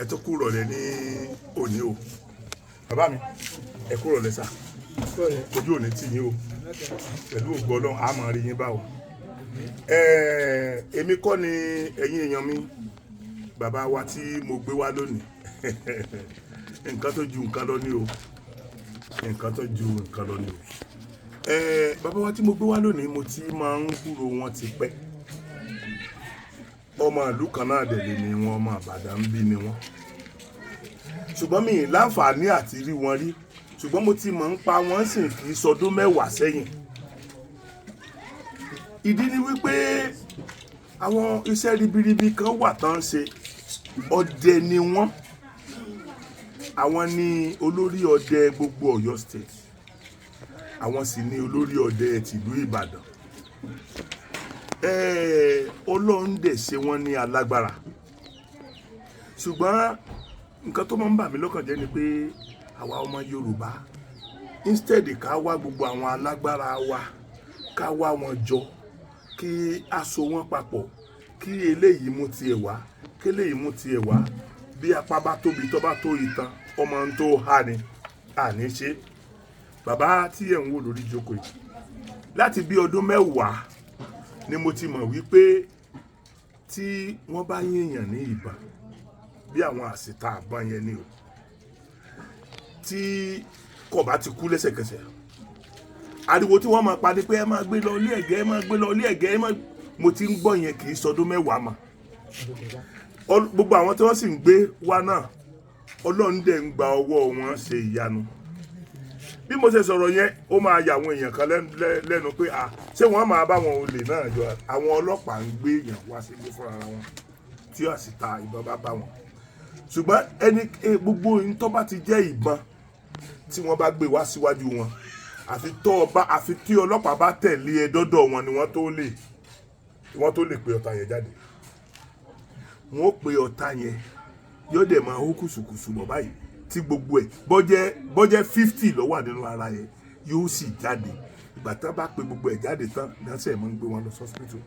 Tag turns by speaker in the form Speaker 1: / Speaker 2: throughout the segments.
Speaker 1: tó kúrò lẹ ní òní o bàbá mi ẹ kúrò lẹ sà ojú òní tì yín o pẹ̀lú ògbó Ọlọ́run a máa rí yín báwo èmi kọ́ ni ẹ̀yin èèyàn mi bàbá wa tí mo gbé wá lónìí nǹkan tó ju nǹkan lọ ní o nǹkan tó ju nǹkan lọ ní o bàbá wa tí mo gbé wá lónìí mo ti máa ń gbúrò wọn ti pẹ́ ọmọ ìlú kan náà dẹ̀ ni wọn ọmọ Ìbàdàn ń bí ni wọn ṣùgbọ́n mi láǹfààní àti rí wọn rí ṣùgbọ́n mo ti mọ̀ ń pa wọ́n sì kì í sọdún mẹ́wàá sẹ́yìn ìdí ni wípé àwọn iṣẹ́ ribiribi kan wà tán ṣe ọdẹ ni wọ́n àwọn ni olórí ọdẹ gbogbo Ọ̀yọ́ state àwọn sì ni olórí ọdẹ tìlú Ìbàdàn Ọlọ́run dẹ̀ ṣe wọ́n ní alágbára ṣùgbọ́n nǹkan tó máa ń bà mí lọ́kàn jẹ́ ni pé àwa ọmọ Yorùbá instead ká wá gbogbo àwọn alágbára wa ká wá wọn jọ kí a so wọn papọ̀ kí eléyìí mú tiẹ̀ wá kí eléyìí mú tiẹ̀ wá bí apá bá tóbi tó bá tó ìtàn ọmọ ń tó há ni àní ṣe bàbá tí ẹ̀ ń wò lórí ìjókòó yìí láti bí ọdún mẹ́wàá ni mo ti mọ̀ wípé tí wọ́n bá yíyàn ní ìbọn bí àwọn àsìta àbọn yẹn ni o tí kò bá ti kú lẹ́sẹ̀kẹsẹ̀ ariwo tí wọ́n máa pa ni pé ẹ máa gbé lọ ilé ẹ̀gẹ́ ẹ máa gbé lọ ilé ẹ̀gẹ́ ẹ máa mo ti ń gbọ́ yẹn kì í sọdún mẹ́wàá mà gbogbo àwọn tí wọ́n sì ń gbé wá náà Ọlọ́run dẹ̀ ń gba ọwọ́ wọn ṣe ìyanu bí mo ṣe sọ̀rọ̀ yẹn ó máa yà àwọn èèyàn kan lẹ́nu pé ṣé wọ́n máa bá wọn olè náà jọ àwọn ọlọ́pàá ń gbé èèyàn wá sílé fúnra wọn tí ó sì ta ìbọn bá bá wọn ṣùgbọ́n ẹni gbogbo ohun tó bá ti jẹ́ ìbọn tí wọ́n bá gbé wá síwájú wọn àfi tí ọlọ́pàá bá tẹ̀lé ẹ dọ́dọ̀ wọn ni wọ́n tó lè pe ọ̀tá yẹn jáde wọ́n ó pe ọ̀tá yẹn yóò dẹ̀ máa hó kùsùkùsù bọ̀ báyìí tí gbogbo ẹ̀ bọ́jẹ́ 50 ló wà nínú ara yẹn yóò sì jáde ìgbà tán bá pe gbogbo ẹ̀ jáde tán lásìkò ẹ̀ máa ń gbé wọn lọ sọ́sìpítù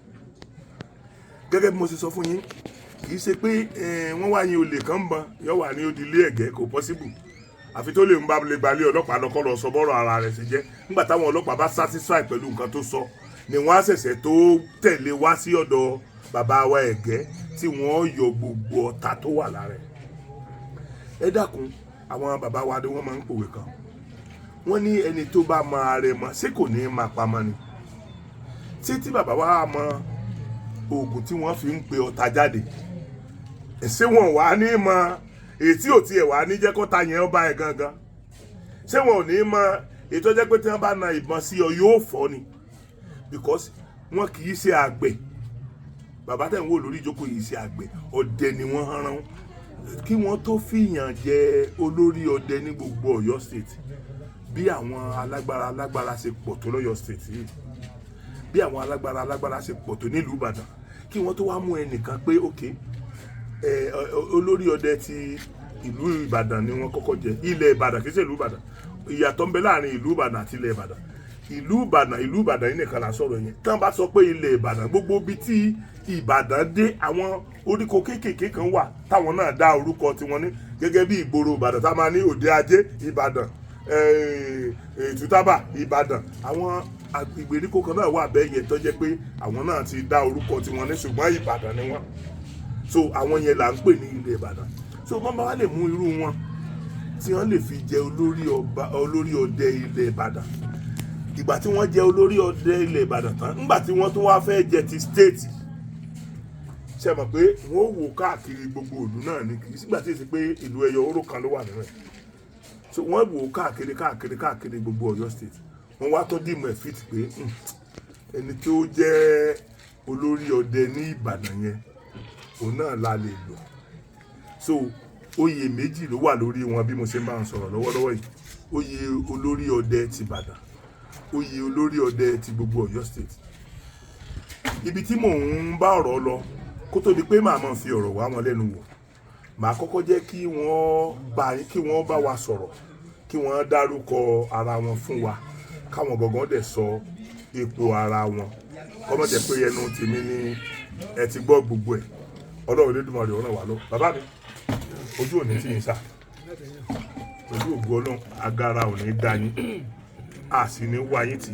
Speaker 1: gẹ́gẹ́ bí mo ṣe sọ fún yín kì í ṣe pé wọ́n wá yin olè kan ń ban yóò wà ní odi ilé ẹ̀gẹ́ kò pọ́síbù àfi tó lè ń bá lè gbalé ọlọ́pàá lọ́kọ́ lọ sọ bọ́rọ̀ ara rẹ̀ ṣe jẹ́ nígbà táwọn ọlọ́pàá bá satisfy pẹ̀lú nǹkan tó sọ ni wọ́n á ṣẹ̀ṣẹ̀ tó tẹ̀lé wá sí ọ̀dọ̀ bàbá wa ẹ̀gẹ́ tí wọ́n yọ gbogbo ọ̀tá tó wà lára ẹ̀ ẹ dákun àwọn bàbá wa ni wọ́n máa ń pòwe kan wọ́n ní ẹni tó bá mọ ààrẹ mọ ṣé kò ní máa pamọ́ ni tí bàbá wa mọ oògùn tí wọ́n fi ń pe ọ̀tá jáde ṣé wọn wà ní mọ èyí tí ò tiẹ̀ wà ní jẹ́ kọ́ta yẹn ọba ẹ̀ gangan ṣé wọn ò ní mọ èyí tó jẹ́ pé tí wọ́n bá na ìbọn sí ọ yóò fọ́ ni because wọn kì í ṣe àgbẹ̀ bàbá tẹ̀ ń wò lórí ìjókòó yìí ṣe àgbẹ̀ ọdẹ ni wọ́n rán kí wọ́n tó fìyàn jẹ olórí ọdẹ ní gbogbo Ọ̀yọ́ state bí àwọn alágbára ṣe pọ̀ tó lọ́yọ́ state yìí bí àwọn alágbára ṣe pọ̀ tó nílùú Ìbàdàn kí wọ́n tó wá mú ẹnìkan pé ok olórí ọdẹ ti ìlú Ìbàdàn ni wọ́n kọ́kọ́ jẹ ilẹ̀ Ìbàdàn kì í ṣe ìlú Ìbàdàn ìyàtọ̀ ń bẹ láàrin ìlú Ìbàdàn àti ilẹ̀ Ìbàdàn ìlú Ìbàdàn yìí nìkan là ń sọ̀rọ̀ yẹn tán bá sọ pé ilẹ̀ Ìbàdàn gbogbo bíi tí Ìbàdàn dé àwọn oríko kéékèèké kan wà táwọn náà dá orúkọ tiwọn ní gẹ́gẹ́ bí ìgboro Ìbàdàn tá máa ní Òde Ajé Ìbàdàn Ìtútàbà Ìbàdàn àwọn ìgbèríko kan náà wà bẹ́ẹ̀ yẹn tó jẹ́ pé àwọn náà ti dá orúkọ tiwọn ní ṣùgbọ́n Ìbàdàn ni wọ́n so àwọn yẹn là ń pè ní ilẹ̀ Ìbàdàn so wọ́n bá wá lè mú irú wọn tí wọ́n lè fi jẹ olórí ọdẹ ilẹ̀ Ìbàdàn ìgbà tí wọ́n jẹ olórí ọdẹ ilẹ̀ Ìbàdàn tán nígbà tí wọ́n tún wá fẹ́ jẹ ti state ṣe mọ̀ pé wọ́n wò káàkiri gbogbo ìlú náà ni kì í sígbà tí èsì pé ìlú ẹyọ oró kan ló wà nínú ẹ̀ so wọ́n wò káàkiri gbogbo Ọ̀yọ́ state wọ́n wá tó dìmọ̀ ẹ̀ fit pé ẹni tó jẹ́ olórí ọdẹ ní Ìbàdàn yẹn òun náà la lè lò so oyè méjì ló wà lórí wọn bí mo ṣe máa ń sọ̀rọ̀ lọ́wọ́lọ́wọ́ yìí oyè olórí ọdẹ ti Ìbàdàn oyè olórí ọdẹ ti gbogbo Ọ̀yọ́ state ibi tí mò ń bá ọ̀rọ̀ lọ kó tó di pé màá máa fi ọ̀rọ̀ wá wọn lẹ́nu wò màá kọ́kọ́ jẹ́ kí wọ́n bá wa sọ̀rọ̀ kí wọ́n dárúkọ ara wọn fún wa káwọn gangan dẹ̀ sọ ipò ara wọn kọ́mọ̀ jẹ́ pé ẹnu tèmi ni ẹ ti gbọ́ gbogbo ẹ̀ Ọlọ́run Elédùmarè ràn wá lọ bàbá mi ojú ò ní tì yín sà pẹ̀lú ògo Ọlọ́run agara ò ní dá yín a sì ní wá yín tì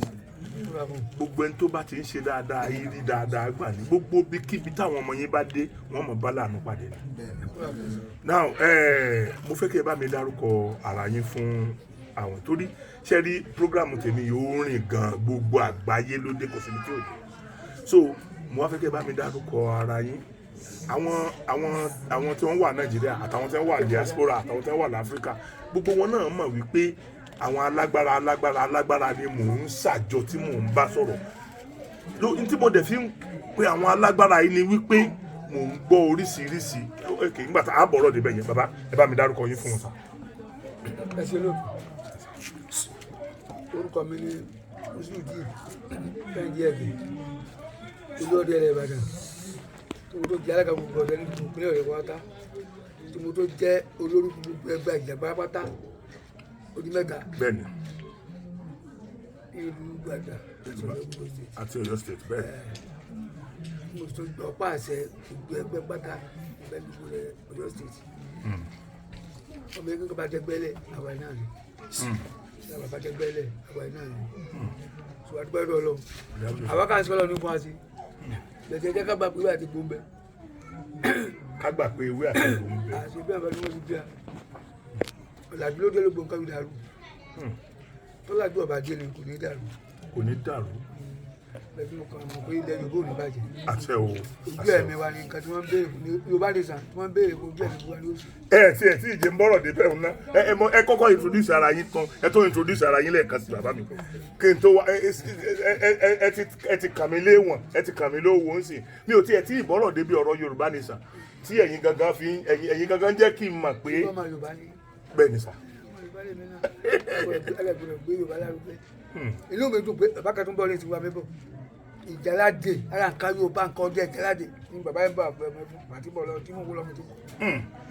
Speaker 1: gbogbo ẹni tó bá ti ń ṣe dáadáa yìí rí dáadáa gbà ní gbogbo bí kíbi táwọn ọmọ yín bá dé wọ́n mọ̀ bá láàánú pàdé ni. now mo fẹ́ kí ẹ bá mi dárúkọ ara yín fún àwọn torí ṣe rí programu tèmi yóò rìn gan gbogbo àgbáyé ló dé kò síbi tí ò dé so mo wá fẹ́ kí ẹ bá mi dárúkọ ara yín àwọn tí wọ́n wà Nàìjíríà àtàwọn tí wọ́n wà diaspora àtàwọn tí wọ́n wà ní Áfíríkà gbogbo wọn náà mọ̀ wípé àwọn alágbára ni mò ń ṣàjọ tí mò ń bá sọ̀rọ̀ tí mo dẹ̀ fi ń pe àwọn alágbára yìí ni wípé mò ń gbọ́ oríṣiríṣi okay nígbà tá a bọ̀rọ̀ débẹ̀ yẹn bàbá ẹ bá mi dárúkọ yín fún wọn sá.
Speaker 2: ẹ ṣe lóòtú orúkọ mi ni Oloye Kehinde Ege olóòdì ẹ̀rẹ̀ Ìbàdàn tí mo tó jẹ́ alága gbogbo ọ̀dọ́ nínú ìpínlẹ̀ Ọ̀yọ́ pátá tí mo tó jẹ́ olórí gbogbo ẹgbẹ́ ìjàmbá pátá odi mẹ́ta.
Speaker 1: Bẹ́ẹ̀ni.
Speaker 2: Ìlú Ìbàdàn
Speaker 1: àti Ọ̀yọ́ state bẹ́ẹ̀.
Speaker 2: mo tó gbọ́ pàṣẹ gbogbo ẹgbẹ́ pátá bẹ́ẹ̀ni Ọ̀yọ́ state. ọmọ ẹgbẹ́ bá tẹgbẹ́lẹ̀ àwa náà ni àwa bá tẹgbẹ́lẹ̀ àwa náà ni sọ àdúgbò ẹ̀rọ lọ àwa kà ń sọ lọ ní fún wa sí lẹ́tẹ̀ jẹ́ ká gbà pé ìwé àti gbòǹbẹ.
Speaker 1: ká gbà pé ìwé àti gbòǹbẹ.
Speaker 2: àti bí àbájú wọn ti bí a ọ̀làjú ló dé ló gbòǹkà mi dàrú tó làjú ọba dé ni kò ní dàrú.
Speaker 1: kò ní dàrú.
Speaker 2: lẹ́bí mo kàn mọ̀ pé ilẹ̀ Yorùbá ò ní bàjẹ́.
Speaker 1: àṣẹ o.
Speaker 2: ojú ẹ̀mí wa ni nǹkan tí wọ́n ń béèrè fún Yorùbá lè sàn tí wọ́n ń béèrè fún ojú ẹ̀mí wa ni ó sì.
Speaker 1: ẹ tí ìjẹ ń bọ̀rọ̀ dé bẹ́ẹ̀ ná ẹ kọ́kọ́ introduce ara yín tán ẹ tó introduce ara yín lẹ́ẹ̀kan sí bàbá mi kí n tó wá ẹ ti kàn mí léwọ̀n ẹ ti kàn mí lówó ń sìn mi ò tiẹ̀ tí ìbọ̀rọ̀ débi ọ̀rọ̀ Yorùbá ní sàn tí ẹ̀yin gangan jẹ́ kí n mọ̀ pé bẹ́ẹ̀ ni sà.
Speaker 2: inú mi dùn pé bàbá kan tó ń bọ̀ létí wa mẹ́bọ̀ ìjàládé ara nǹkan Yorùbá nǹkan ọdẹ ìjàládé ní bàbá yẹn bá àbúrò ẹ̀mọ́ ẹ̀fọ́ àti bọ̀ lọ tí mo wọ́ lọ́mọ tó kọ́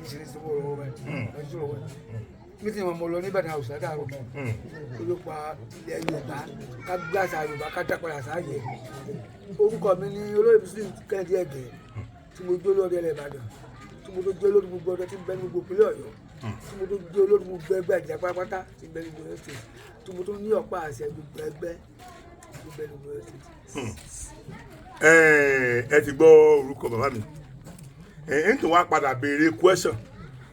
Speaker 2: ìṣẹ̀lẹ̀ sí wọ́n lọ́wọ́ báyìí lọ́jọ́ lọ́wọ́ mi ti mọ̀ lọ ní Ìbàdàn àwùjọ àdàrọ̀ olùpa ilẹ̀ Yorùbá ká gbàṣà Yorùbá ká dápadà sáàyè orúkọ mi ní Oloye Kehinde Ege tí mo jó lórí ẹlẹ́ Ìbàdàn tí mo tó jó lórí gbogbo ọdẹ tí ń bẹ ní gbogbo ìpínlẹ̀ Ọ̀yọ́ tí mo tó jó lórí gbogbo ẹgbẹ́ ìjà pátápátá tí ń bẹ ní gbogbo Ọ̀yọ́ state tí mo tó ní ọ̀pá àṣẹ gbogbo ẹgbẹ́ tí ń bẹ ní gbogbo Ọ̀yọ́ state.
Speaker 1: ẹ ti gbọ́ orúkọ bàbá mi n tún wá padà béèrè question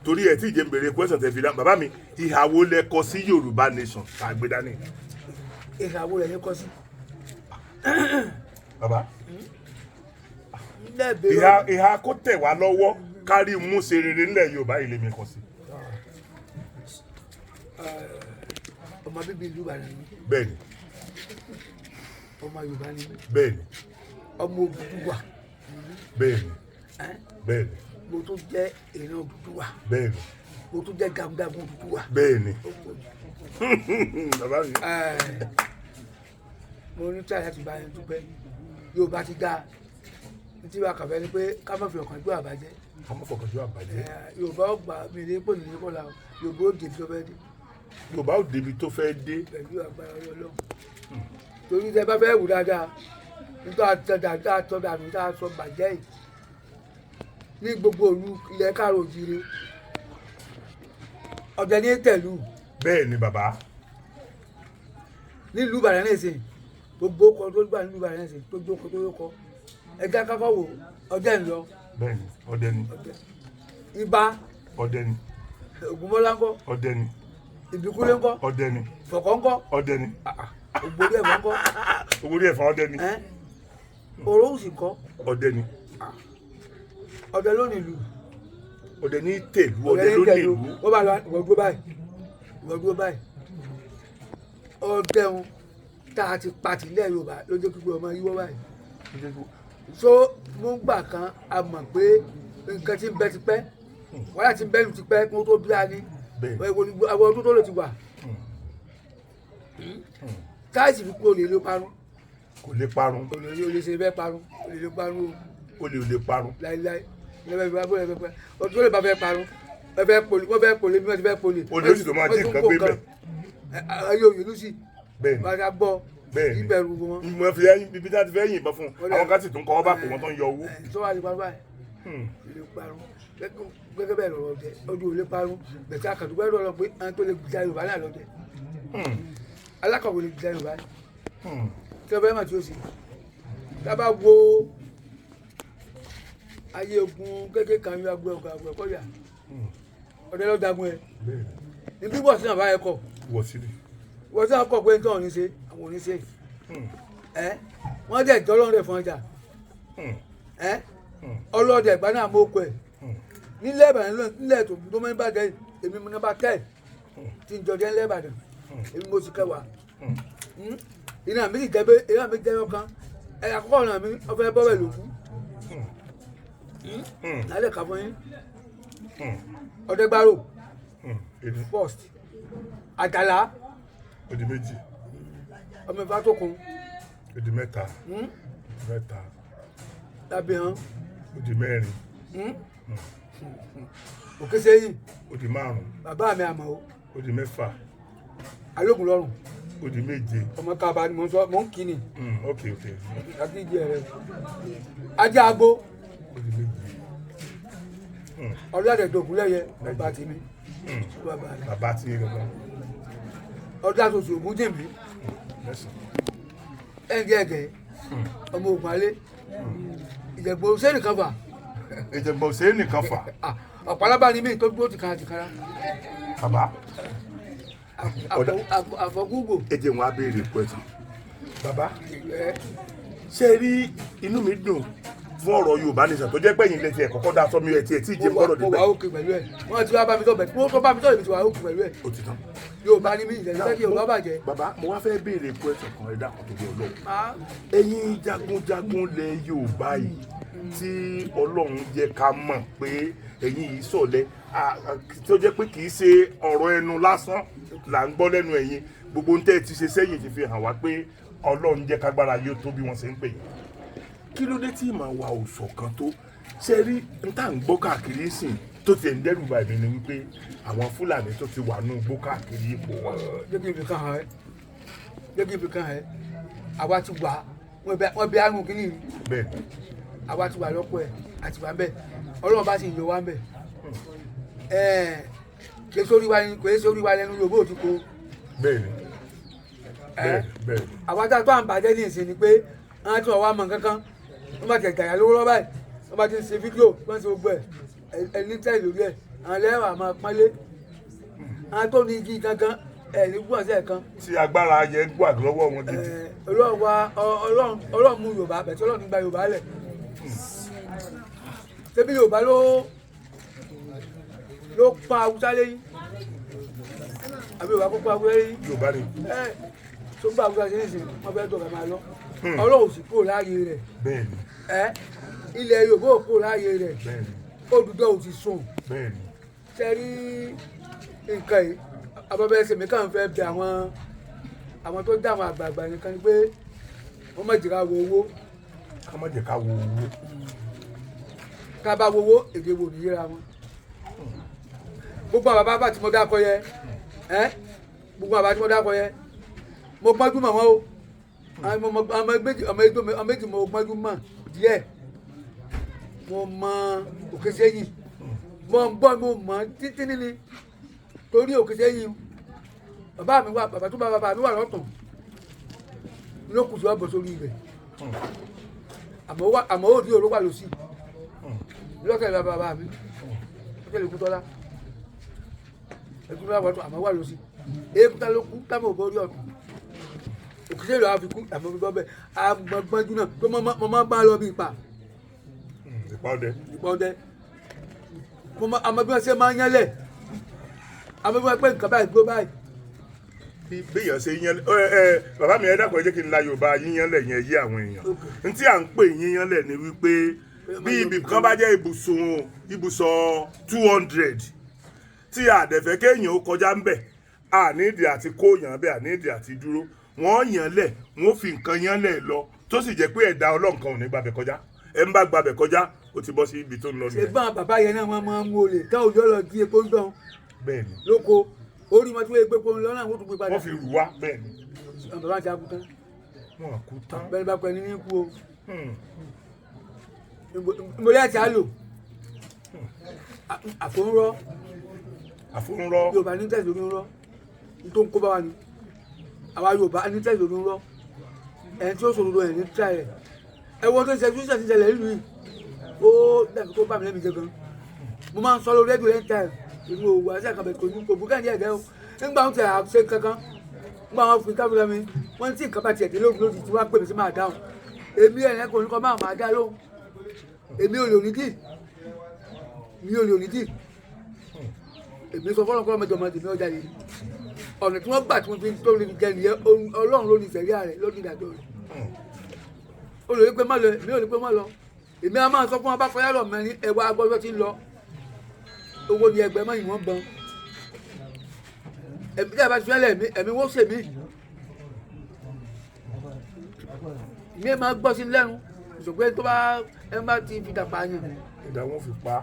Speaker 1: torí ẹ tí ìjẹ́ ń béèrè question tẹ̀ fi dá bàbá mi ìhàwó lẹ kọ sí Yorùbá nation tá a gbé dání.
Speaker 2: ìhàwó rẹ̀ ní kọ́ sí.
Speaker 1: bàbá ìhà kó tẹ̀ wá lọ́wọ́ kárí mú ṣe rere nílẹ̀ Yorùbá ilé mi kọ sí.
Speaker 2: ọmọ bíbí ìlú Ìbàdàn ni.
Speaker 1: bẹ́ẹ̀ni.
Speaker 2: ọmọ Yorùbá ni.
Speaker 1: bẹ́ẹ̀ni.
Speaker 2: ọmọ Odùduwà.
Speaker 1: bẹ́ẹ̀ni. bẹ́ẹ̀ni.
Speaker 2: mo tún jẹ́ èèyàn Odùduwà.
Speaker 1: bẹ́ẹ̀ni.
Speaker 2: mo tún jẹ́ jagunjagun Odùduwà.
Speaker 1: bẹ́ẹ̀ni. bàbá mi.
Speaker 2: mo ní tí a ti bá yẹn dúpẹ́ Yorùbá ti dáa tí wàá kàfẹ́ ni pé ká má fi ọkàn gbé àbájẹ́.
Speaker 1: ká má fọkàn gbé àbájẹ́.
Speaker 2: Yorùbá ó gbà mí ní pò ní kọ́lá Yorùbá ó débi tó fẹ́ dé.
Speaker 1: Yorùbá ó débi tó fẹ́ dé.
Speaker 2: pẹ̀lú agbára Ọlọ́run torí tẹ bá fẹ́ wù dáadáa nítorí àtọ́dà mi tá a sọ bàjẹ́ yìí ní gbogbo òlu ilẹ̀ káàró òjìrè ọ̀dẹ ní tẹ̀lú.
Speaker 1: bẹ́ẹ̀ ni bàbá.
Speaker 2: nílùú Ìbàdàn náà sìn gbogbo ọkọ̀ tó gbà nílùú Ìbàdàn náà sìn tó jókòó tó yókọ ẹja kákọ́ wò ọdẹ ń lọ.
Speaker 1: bẹ́ẹ̀ ni ọdẹ ni.
Speaker 2: Ibà.
Speaker 1: ọdẹ ni.
Speaker 2: Ògúnmọ́lá ńkọ́.
Speaker 1: ọdẹ ni.
Speaker 2: Ìbíkúlé ńkọ́.
Speaker 1: ọdẹ ni.
Speaker 2: Fọ̀kọ́ ńkọ́.
Speaker 1: ọdẹ ni.
Speaker 2: Ògbórí ẹ̀fọ́ ńkọ́.
Speaker 1: ògbórí ẹ̀fọ́ ọdẹ ni.
Speaker 2: Òróòsì ńkọ́.
Speaker 1: ọdẹ ni.
Speaker 2: ọdẹ ló nílùú.
Speaker 1: ọdẹ ní tèlú ọdẹ ló nílùú.
Speaker 2: wọ́n bá lọ ìwọ dúró báyìí ìwọ dúró báyìí ọdẹ ń tá a ti pàtì ilẹ̀ Yorùbá lójó kíkú ọmọ yíwọ́ báyìí. so mo gbà kan a mọ̀ pé nǹkan tí ń bẹ ti pẹ́ wọ́n láti bẹ́ẹ̀ lù ti pẹ́ kí wọ́n tó bí a ní àwọn ọdún tó lè ti wà táìsì fi kú olè ló parun.
Speaker 1: kò lè parun.
Speaker 2: olè ṣe bẹ́ẹ̀ parun olè ló parun o.
Speaker 1: olè ò lè parun.
Speaker 2: láíláí lẹ́bẹ̀ẹ́ fi wá bóyá fẹ́ pẹ́ ọdún tó lè bá fẹ́ parun wọ́n fẹ́ poli bí wọ́n ti fẹ́ poli.
Speaker 1: olè ó sì tó máa dín nǹkan gbé bẹ́ẹ̀.
Speaker 2: ayé òyìnbó sì wọ́n á gbọ́ ìbẹ̀rù wọn.
Speaker 1: mo fi ibi tí a ti fẹ́ yìnbọn fún àwọn kan sì tún kọ́ ọ́ bá pò wọ́n tó ń yọ owó.
Speaker 2: tó wà lè parun báyìí lè parun gẹ́gẹ́ bẹ́ẹ̀ lọ́rọ̀ jẹ ojú ò lè parun bẹ̀tẹ̀ akàdúgbò ẹ̀rọ lọ pé àwọn tó lè gbìjà Yorùbá náà lọ jẹ alákọ̀wé lè gbìjà Yorùbá tí ọbẹ̀ mà tí ó sì dábàá wo ayé ogun kékeré kan yóò agbẹ́ ọ̀gá àgbẹ̀ kọ́yà ọ̀dẹ́ lọ́ọ́ dagun ẹ̀ ní bí bọ́ọ̀sì náà bá yẹ kọ̀ wọ́n sì náà kọ̀ pé ń tọ́ òní ṣe àwọn òní ṣe wọ́n dẹ̀ jọ́lọ́ rẹ̀ fún ọjà ọlọ́dẹ ìgbà náà mọ́ okò ẹ̀ nílẹ̀ Ìbàdàn nílẹ̀ tó mọ́ Ìbàdàn èmi mo nọ́mbà 10 tí ń jọjẹ́ nílẹ̀ Ìbàdàn èmi mo sì kẹwàá iná mi sì jẹ́ ọkàn ẹ̀yà àkọ́kọ́ ọ̀nà mi ọ̀fẹ́ bọ́wẹ̀ ló kú lálẹ́ kà fún yín ọ̀dẹ́gbàrò first àjàlá
Speaker 1: odi méjì
Speaker 2: ọmọ ìfà tó kun
Speaker 1: odi mẹ́ta
Speaker 2: lábẹ́ hàn
Speaker 1: odi mẹ́rin
Speaker 2: òkè sẹ́yìn
Speaker 1: odi márùn
Speaker 2: bàbá mi àmọ́ o
Speaker 1: odi mẹ́fà
Speaker 2: alógun lọ́rùn
Speaker 1: odi méje
Speaker 2: ọmọ kaba ni mo ń kí ni
Speaker 1: ok
Speaker 2: àkíjì rẹ ajá agbo
Speaker 1: odi méje
Speaker 2: ọlọ́dẹ̀dọ̀gùn lẹ́yẹ bàbá tèmi
Speaker 1: bàbá tí yé gbọ́dọ̀
Speaker 2: ọdún àtòsí ògùn jèmí ẹ̀ǹgẹ̀ẹ̀gẹ̀ ọmọ ògùn alẹ́ ìjẹ̀gbọ́ sẹ́nì kan fà
Speaker 1: ìjẹ̀gbọ́ sẹ́nì kan fà
Speaker 2: ọ̀pọ̀lọpọ̀ ni mí tó dúró tìkára
Speaker 1: bàbá
Speaker 2: àfọ̀gúgbò
Speaker 1: ẹ̀jẹ̀ wọn á béèrè pẹ̀tù bàbá ṣe rí inú mi dùn fún ọ̀rọ̀ Yorùbá nìṣàn tó jẹ́ pẹ́yìn lẹ́tì ẹ̀ kọ́kọ́ dá sọ́mi ẹ̀ tí ẹ̀ tí ì jẹ́ gbọ́dọ̀ dé
Speaker 2: bẹ́ẹ̀. mo wà òkè pẹ̀lú ẹ̀ wọ́n ti wá bá mi tọ́ bẹ̀ tí wọ́n bá mi tọ́ ìbí ti wà òkè pẹ̀lú ẹ̀.
Speaker 1: ó ti tán.
Speaker 2: Yorùbá ni mí ìjẹ́ ìjẹ́ kí Yorùbá bàjẹ́.
Speaker 1: bàbá mo wá fẹ́ béèrè pẹ́ẹ́sì kan ẹ̀dá kan tó bí Ọlọ́run. ẹ̀yin jagunjagun lẹ Yorùbá yìí tí Ọlọ́run jẹ́ ká mọ̀ pé ẹ̀yin yìí sọ̀lẹ̀ tó jẹ́ pé kì í ṣe ọ̀rọ̀ ẹnu lásán là ń gbọ́ lẹ́nu ẹ̀yin gbogbo ń tẹ́ ti ṣe sẹ́yìn ti fi hàn wá pé Ọlọ́run jẹ́ kágbára yóò tó bí wọ́n ṣe ń pè yín kí ló dé tí ìmọ̀ wa ò ṣọ̀kan tó ṣe rí n tá ń gbọ́ káàkiri sìn tó ti ẹ̀ ń dẹ́rù bà mí ni wípé àwọn Fúlàní tó ti wà nù gbọ́ káàkiri ipò wa.
Speaker 2: jẹ́kí ibi kan ẹ̀ àwa ti wà wọ́n bí àrùn kìíní
Speaker 1: bẹ́ẹ̀
Speaker 2: àwa ti wà lọ́pọ̀ ẹ̀ àti wà bẹ́ẹ̀ Ọlọ́run bá sì yọ wá bẹ́ẹ̀ kò é sórí wa lẹ́nu Yorùbá ò ti kó.
Speaker 1: bẹ́ẹ̀ni
Speaker 2: àwa tá a tó à ń bàjẹ́ ní ìsìn ni pé àwọn tí wọ́n wá mọ̀ kankan wọ́n bá tẹ̀ gàyà lówó lọ́wọ́ báyìí wọ́n bá ti ṣe fídíò wọ́n ṣe gbogbo ẹ̀ ẹni tẹ́ lórí ẹ̀ àwọn lẹ́wà máa pọ́nlé àwọn tó ní igi kankan ẹ̀ ní gbọ́n sí ẹ̀kan.
Speaker 1: tí agbára yẹn gbà lọ́wọ́ wọn gidi.
Speaker 2: Ọlọ́run mú Yorùbá bẹ̀ tí Ọlọ́run gba Yorùbá lẹ̀ ṣébí Yorùbá ló pa Haúsá lẹ́yìn àbí Yorùbá kó pa Haúsá lẹ́yìn.
Speaker 1: Yorùbá ni.
Speaker 2: tó bá Haúsá ṣe é sìn wọ́n fẹ́ dọ̀gà máa lọ. Ọlọ́run sì kúrò láàyè rẹ̀ ilẹ̀ Yorùbá ò kúrò láàyè rẹ̀ Odùduwà ò ti sùn sẹ́rí nǹkan yìí abọ́bẹ́ ṣèmi kàn fẹ́ bẹ àwọn tó dá àwọn àgbààgbà nìkan ni pé wọ́n má jẹ́ ká wo owó ká bá wo owó èdè wò ní yíra wọn gbogbo àwọn bàbá tí mo dákọ yẹ gbogbo àwọn bàbá tí mo dákọ yẹ mo gbọ́njú mọ̀ wọ́n o ọmọ méjì mo gbọ́njú mọ̀ díẹ̀ mo mọ òkè sẹ́yìn mo ń gbọ́ mo mọ̀ títí níní torí òkè sẹ́yìn bàbá mi wà bàbá tó bá bàbá mi wà lọ́tàn ló kù sí ọ̀bọ̀ sórí ibẹ̀ àmọ́ ó di òró wà lọ́sí lọ́kẹ́ bàbá mi ó tẹ̀lé Kútọ́lá ẹ̀kútọ́lá wà tó àmọ́ wà lọ́sí èkútá ló kú táwọn ò borí ọ̀tún òkìṣẹ́ ìlú àfikún àmọ́ gbọ́ bẹ́ẹ̀ àgbọ̀ngbọ́njú náà tó mọ́ máa bá lọ bí ipa ìpọ́ndẹ́ àmọ́ bí wọ́n ṣe máa ń yánlẹ̀ àmọ́ bí wọ́n pẹ́ nǹkan báyìí gbó báyìí.
Speaker 1: béèyàn ṣe yíyan bàbá mi ẹ dákun ẹ jẹ́ kí n la Yorùbá yíyanlẹ̀ yẹn yé àwọn èèyàn n tí à ń pè yíyanlẹ̀ ni wípé bí ibì kan bá jẹ́ ibùsọ̀ 200 tí àdẹ̀fẹ́ kéèyàn ó kọjá ń bẹ̀ àníìdì àti kóyàn bẹ́ẹ̀ àníìdì àti dúró wọ́n yànlẹ̀ wọ́n fi nǹkan yànlẹ̀ lọ tó sì jẹ́ pé ẹ̀dá Ọlọ́run kan ò ní gbàbẹ̀ kọjá ẹ̀ ń bá gbàbẹ̀ kọjá ó ti bọ́ sí ibi tó ń lọ nìyẹn.
Speaker 2: ṣé bá bàbá yẹn náà wọ́n máa ń mú olè táwọn òjò lọ di epo ń dán
Speaker 1: bẹ́ẹ̀ni
Speaker 2: lóko orí wọn tí wọ́n gbé pọ́n lọ́nà àwọn tó gbé padà.
Speaker 1: wọ́n fi rù wá bẹ́ẹ̀ni.
Speaker 2: bàbá ti akú tán.
Speaker 1: wọ́n kú tán.
Speaker 2: bẹ́ẹ̀ni bá pẹ́ ní ní kú o. ìmọ̀lẹ́ àti àlò àfòrúnrọ́ Yorùbá ní tẹ̀sí lórí ń rọ́ tó ń kó bá wa ni àwa Yorùbá ní tẹ̀sí lórí ń rọ́ ẹni tí ó sòrò ẹ̀ ní tíra ẹ̀ ẹ wọ́n tó ń ṣẹ́jú ṣẹ́jú ṣẹlẹ̀ nílùú yìí ó dàbí kó bá mi lẹ́mìí jẹ gan mo máa ń sọ lórí rédíò lẹ́ńtà ẹ̀ ìlú òwò àti àkàbẹ̀ kò bú káàdì ẹ̀gẹ́ o nígbà wọn ti àṣẹ kankan nígbà wọn fi káfíńtà mi wọn tí nǹkan bá tiẹ̀ dé lóògùn tí wọ́n á pè mí sí máa dáhùn èmi ẹ̀rẹ́ kò ní kọ́ máa dá lóhùn èmi ò lè onídìí èmi sọ fọlọ́n mẹ́jọ ọmọdé mi ọjà yìí ọ̀nà tí wọ́n gbà tí wọ́n fi tó lè jẹ nìyẹn Ọlọ́run ló ní ìṣẹ̀lẹ̀ rẹ̀ ló ní ìdájọ́ rẹ̀ ó lè rí pé má lọ èmi ò lè pé má lọ èmi á máa sọ fún wọn bá fọyá lọ mẹ́rin ẹwà agbọ́dọ̀ ti ń lọ owó ni ẹgbẹ́ mọ́ ìwọ̀n gan ẹ̀mí tí a bá ti fẹ́lẹ̀ ẹ̀mí wọ́n ṣèmí mi ẹ máa gbọ́ sí lẹ́nu ìṣògbé tó bá ẹ bá ti fi dàpọ̀ àyàn
Speaker 1: ìdá wọn fi pa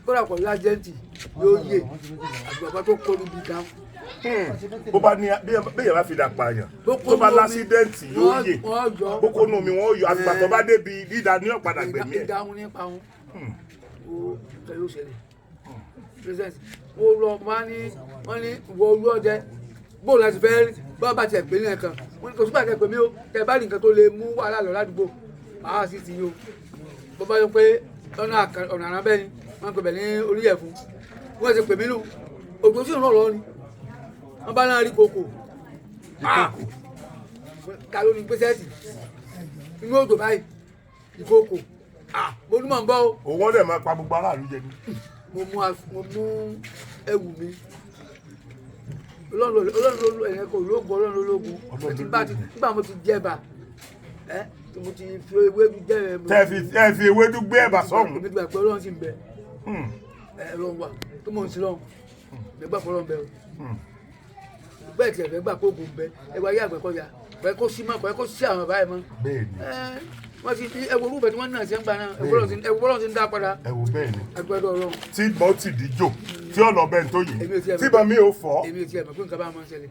Speaker 2: kódà pọ̀ lájẹ́ǹtì yóò yè àgbàgbà tó kó níbi dáhùn.
Speaker 1: bó bá ní bẹ́ẹ̀ bá fi dà pààyàn tó bá lásídẹ́ǹtì yóò yè bó kó nù mí wọ́n yọ àgbà tó bá débi dídá ní ọ̀padà gbẹ̀mí ẹ̀.
Speaker 2: ìdáhùn nípa wọn ó tẹ yóò ṣẹlẹ̀ president ó lọ wọ́n ní ìwọ olú ọdẹ bóòlù láti fẹ́ rí bá bá tiẹ̀ pé ní ẹ̀kan wọ́n ní kò sígbà tẹ̀ pé mí ó tẹ̀ bá rí nǹkan tó lè mú wàhálà lọ ládùúgbò àá sì ti yó bó bá yọ pé ọ̀nà àrà bẹ́ẹ̀ ni wọ́n pè bẹ̀ ní oríyẹ̀ fún wọ́n ti pè mí nù ògbó sí ìrànlọ́ ni wọ́n bá náà rí kòkò ká ló ní pẹ́sẹ́ẹ̀tì inú òjò báyìí ìkòkò mo ní mọ̀ ń bọ́ o.
Speaker 1: òun dẹ̀ máa pa gbogbo aráàlú jẹ ní.
Speaker 2: mo mú ẹ̀wù mi ọlọ́run ló ẹ̀yẹ kò lóògùn ọlọ́run lóògùn nígbà mo ti jẹba mo ti fi ewédú jẹ ẹ.
Speaker 1: tẹ́ fi ewédú gbé ẹ̀bà sọ́hùn.
Speaker 2: èmi ti gbà pé ọlọ́run sì ń bẹ ọlọ́run wà tó mọ̀ ń sí lọ́hùn gbẹgbà fọlọ́run bẹ o bẹ́ẹ̀ tí ẹ̀fẹ̀ gbà kó oògùn bẹ ẹwà ayé àgbẹ̀kọ̀yà fẹ́ kó sí mọ́ fẹ́ kó sí àwọn báyìí mọ́. wọ́n ti di ẹwọ olúbẹ̀ tí wọ́n náà ṣe ń gbà náà ẹwọ ọlọ́run ti ń dá padà.
Speaker 1: ẹwọ bẹ́ẹ̀ ni
Speaker 2: agbẹ́dọ̀ ọlọ́run.
Speaker 1: tí bọ́ ti di jò tí ọ̀nà ọbẹ̀ ń tó yìí tí bọ́ mi ò fọ́.
Speaker 2: èmi ò tiẹ̀ mọ̀ pé nǹkan bá máa ń ṣẹlẹ̀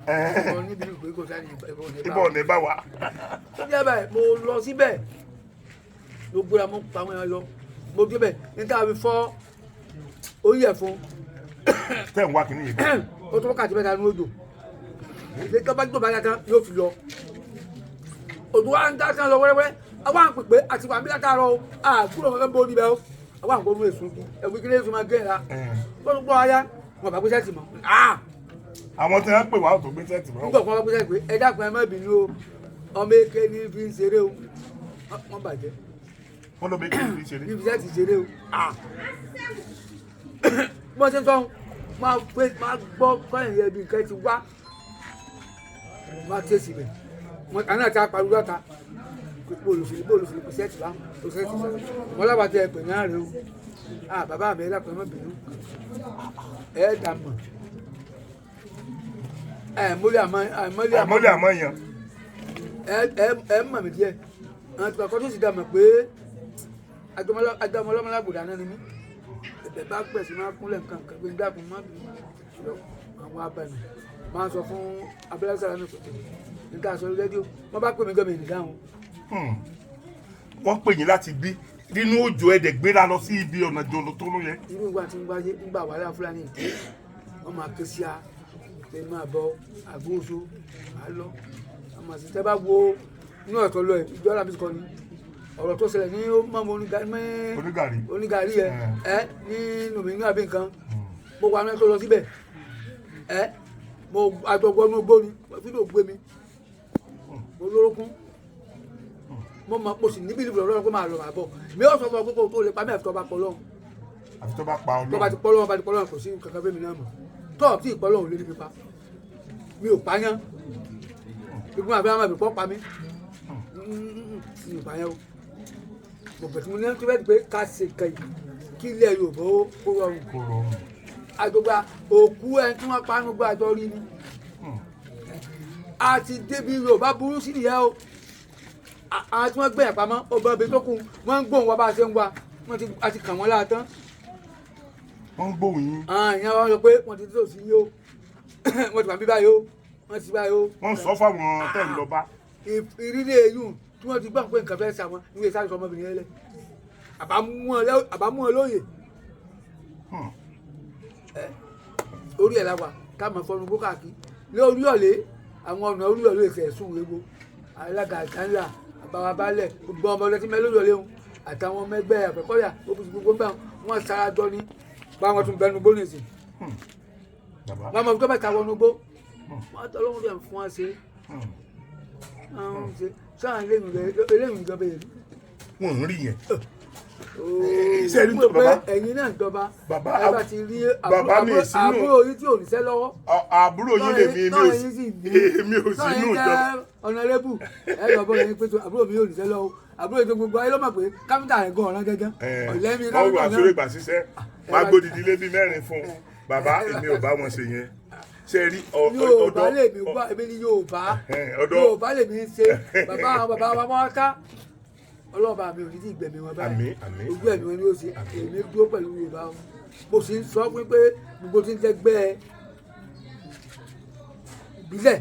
Speaker 2: ọ̀nà níbi ìgbé kò sáré
Speaker 1: ìbọn ní bá wa.
Speaker 2: ó jẹ́ báyìí mo lọ síbẹ̀ ló gbéra mo pa àwọn èèyàn lọ mo débẹ̀ níta fi fọ́ orí ẹ̀ fún.
Speaker 1: tẹ́ ń wá kínní yìí.
Speaker 2: ó tó wákàtí mẹ́ta ní odò ilé tó bá tó bá yàtọ̀ yóò fi lọ odò wa ń dá kan lọ wẹ́rẹ́wẹ́rẹ́ àwọn àpèpè àti wàmí látàárọ̀ o àkúrò kankan bó níbẹ̀ o àwọn àgbọ̀nú èso ẹ̀wù kí ní èso máa gé ra tó ń gbọ́ aya wọn bá gbé sẹ́ẹ̀tì mọ́.
Speaker 1: àwọn tí wọ́n pè wá tó gbé sẹ́ẹ̀tì mọ́.
Speaker 2: nígbà kan wọ́n gbé sẹ́ẹ̀tì pé ẹ dákun ẹ má bínú o ọmọ eke ní fi ń ṣeré o wọ́n bàjẹ́.
Speaker 1: wọ́n lọ bẹ kí n fi ṣeré.
Speaker 2: ní fi sẹ́ẹ̀tì ṣeré o. bí wọ́n ṣe ń sọ máa gbọ́ kọ́yìn yẹn bí nǹkan ti wá máa tẹ̀sí bẹ̀ àná àti apàlú lọ́ta bóòlùfìlì sẹ́ẹ̀tì bá tó sẹ́ẹ̀tì sọ̀rọ̀ wọn lábàtà ẹ̀pẹ̀ náà rẹ o bàbá mi ẹ̀dá pẹ̀lú bínú ẹ̀ẹ́dà mọ̀ mọ́lẹ̀
Speaker 1: àmọ́ yẹn
Speaker 2: ẹ̀ mọ̀ mí díẹ̀ àwọn àti kọ́kọ́ tó sì dà mọ̀ pé agbọmọlọ́mọlágbòdà náà ni mí ẹ̀bẹ̀ bá pẹ̀ sí máa kúnlẹ̀ nǹkan kan pé dákun má bínú àwọn abàmì máa sọ fún abẹ́rẹ́ sára náà sọ̀tẹ̀ nígbà sọ rédíò wọ́n bá pè mí gọ́ọ̀mì nìdáhùn.
Speaker 1: wọ́n pè yín láti bí nínú òjò ẹ̀dẹ̀ gbéra lọ sí ibi ọ̀nà jòló tó ló yẹ.
Speaker 2: irú ìgbà tí ń wáyé nígbà wàhálà fúlàní ìdí wọ́n máa ké sí a pé máa bọ àgbóso máa lọ àmọ́ àti tẹ́ bá wo inú ọ̀tọ̀ lọ ẹ̀ ìjọ alábí kọ́ni ọ̀rọ̀ tó ṣẹlẹ̀ ní mọ́mọ́ onígàrí ẹ̀ ní nùmínú àbí nǹkan gbogbo àwọn ẹ̀ tó lọ síbẹ̀ mo àjọgbọ́nú gbóni fídíò gbé mi mo lórókún mo sì níbi ìlú ọlọ́run pé máa lọ máa bọ̀ mi ò sọ fún ọ pé kò tó lè pa mí àfi tó bá pọ̀ lọ́hùn.
Speaker 1: àfi tó bá pa ọlọ́run
Speaker 2: tó bá ti pọ̀ lọ́hùn bá ti pọ̀ lọ́hùn kò sí kankan fẹ́mi náà mọ̀ tó tí ì pọ̀ lọ́hùn lé ní pípa mi ò pààyàn gbogbo àbí àwọn àbí pọ̀ pa mí mi ò pààyàn o mo bẹ̀ tí mo ní tó bẹ́ẹ̀ pé ká ṣe kẹ́yìn kí ilé Yorùbá ó rọrùn àjọgbà òkú ẹni tí wọ́n pa nígbà àjọ rí ni àti débi Yorùbá burú sí nìyẹn o àwọn tí wọ́n gbẹ̀yìn pamọ́ ọba ọbẹ̀ tó kù wọ́n ń gbóhùn wa bá a ṣe ń wa wọ́n ti kàn wọ́n láàtán.
Speaker 1: wọ́n ń gbóhùn yín.
Speaker 2: ìyẹn wọ́n sọ pé wọ́n ti tó sí yìí o wọ́n ti wà bí báyìí o wọ́n ti báyìí o.
Speaker 1: wọ́n sọ fáwọn tẹ̀ ń lọ bá.
Speaker 2: ìrírí eyín tí wọ́n ti gbà pé nǹkan fẹ́ sàwọn ìwé sáré sọ ọmọbìnrin yẹn lẹ̀ àbámú ọ lóye orí ẹ̀ la wà ká máa fọnú bó káàkiri lórí ọ̀lẹ́ àwọn ọ̀nà orí ọ̀lẹ́ ìfẹ́ sùn wéwo alága àtàlà àbáwá balẹ̀ gbogbo ọmọ ọlọ́tí mẹ́ lórí ọ̀lẹ́ wọn àtàwọn ọmọ ẹgbẹ́ àpẹ̀kọ́yà gbogbo gbà wọn sarajọ ní báwọn tún bẹnu bó nìsín wọn mọ tó bá ta wọnú bó wọn tọ́ lóhun rẹ̀ fún wa ṣe sáà eléyìí ìjọba yẹn.
Speaker 1: wọn ò rí yẹn iṣẹ́ rí tó bàbá
Speaker 2: ẹ̀yin náà jọba
Speaker 1: bàbá
Speaker 2: ẹ bá ti rí
Speaker 1: sínú
Speaker 2: àbúrò yìí tí ò níṣẹ́ lọ́wọ́.
Speaker 1: àbúrò yìí lèmi èmi ò sínú ìjọba.
Speaker 2: ọ̀nàrẹ́bù ẹ lọ bọ́ ẹni pé àbúrò mi ò níṣẹ́ lọ́wọ́ àbúrò yìí tó gbogbo ayé ló mọ̀ pé káfíńtà rẹ̀ gan ọ̀ràn gẹ́gẹ́. ọ̀lẹ́mi káfíńtà náà
Speaker 1: wọ́n wà sórí ìgbà ṣiṣẹ́ máa gbódìdí lé bí mẹ́rin fún un bàbá èmi ò bá wọn ṣe yẹn ṣe rí ọ̀dọ́
Speaker 2: Yorùbá lèmi wá èmi ní Yorùbá lèmi ń ṣe bàbá wa mọ́ ká ọlọ́ọ̀bá mi ò ní ti gbẹ̀mí wọn báyìí ojú ẹ̀mí wọn ni ó ṣe èmi dúró pẹ̀lú Yorùbá wọn mo sì ń sọ fún pé gbogbo tí ń jẹ́gbẹ́ ìbílẹ̀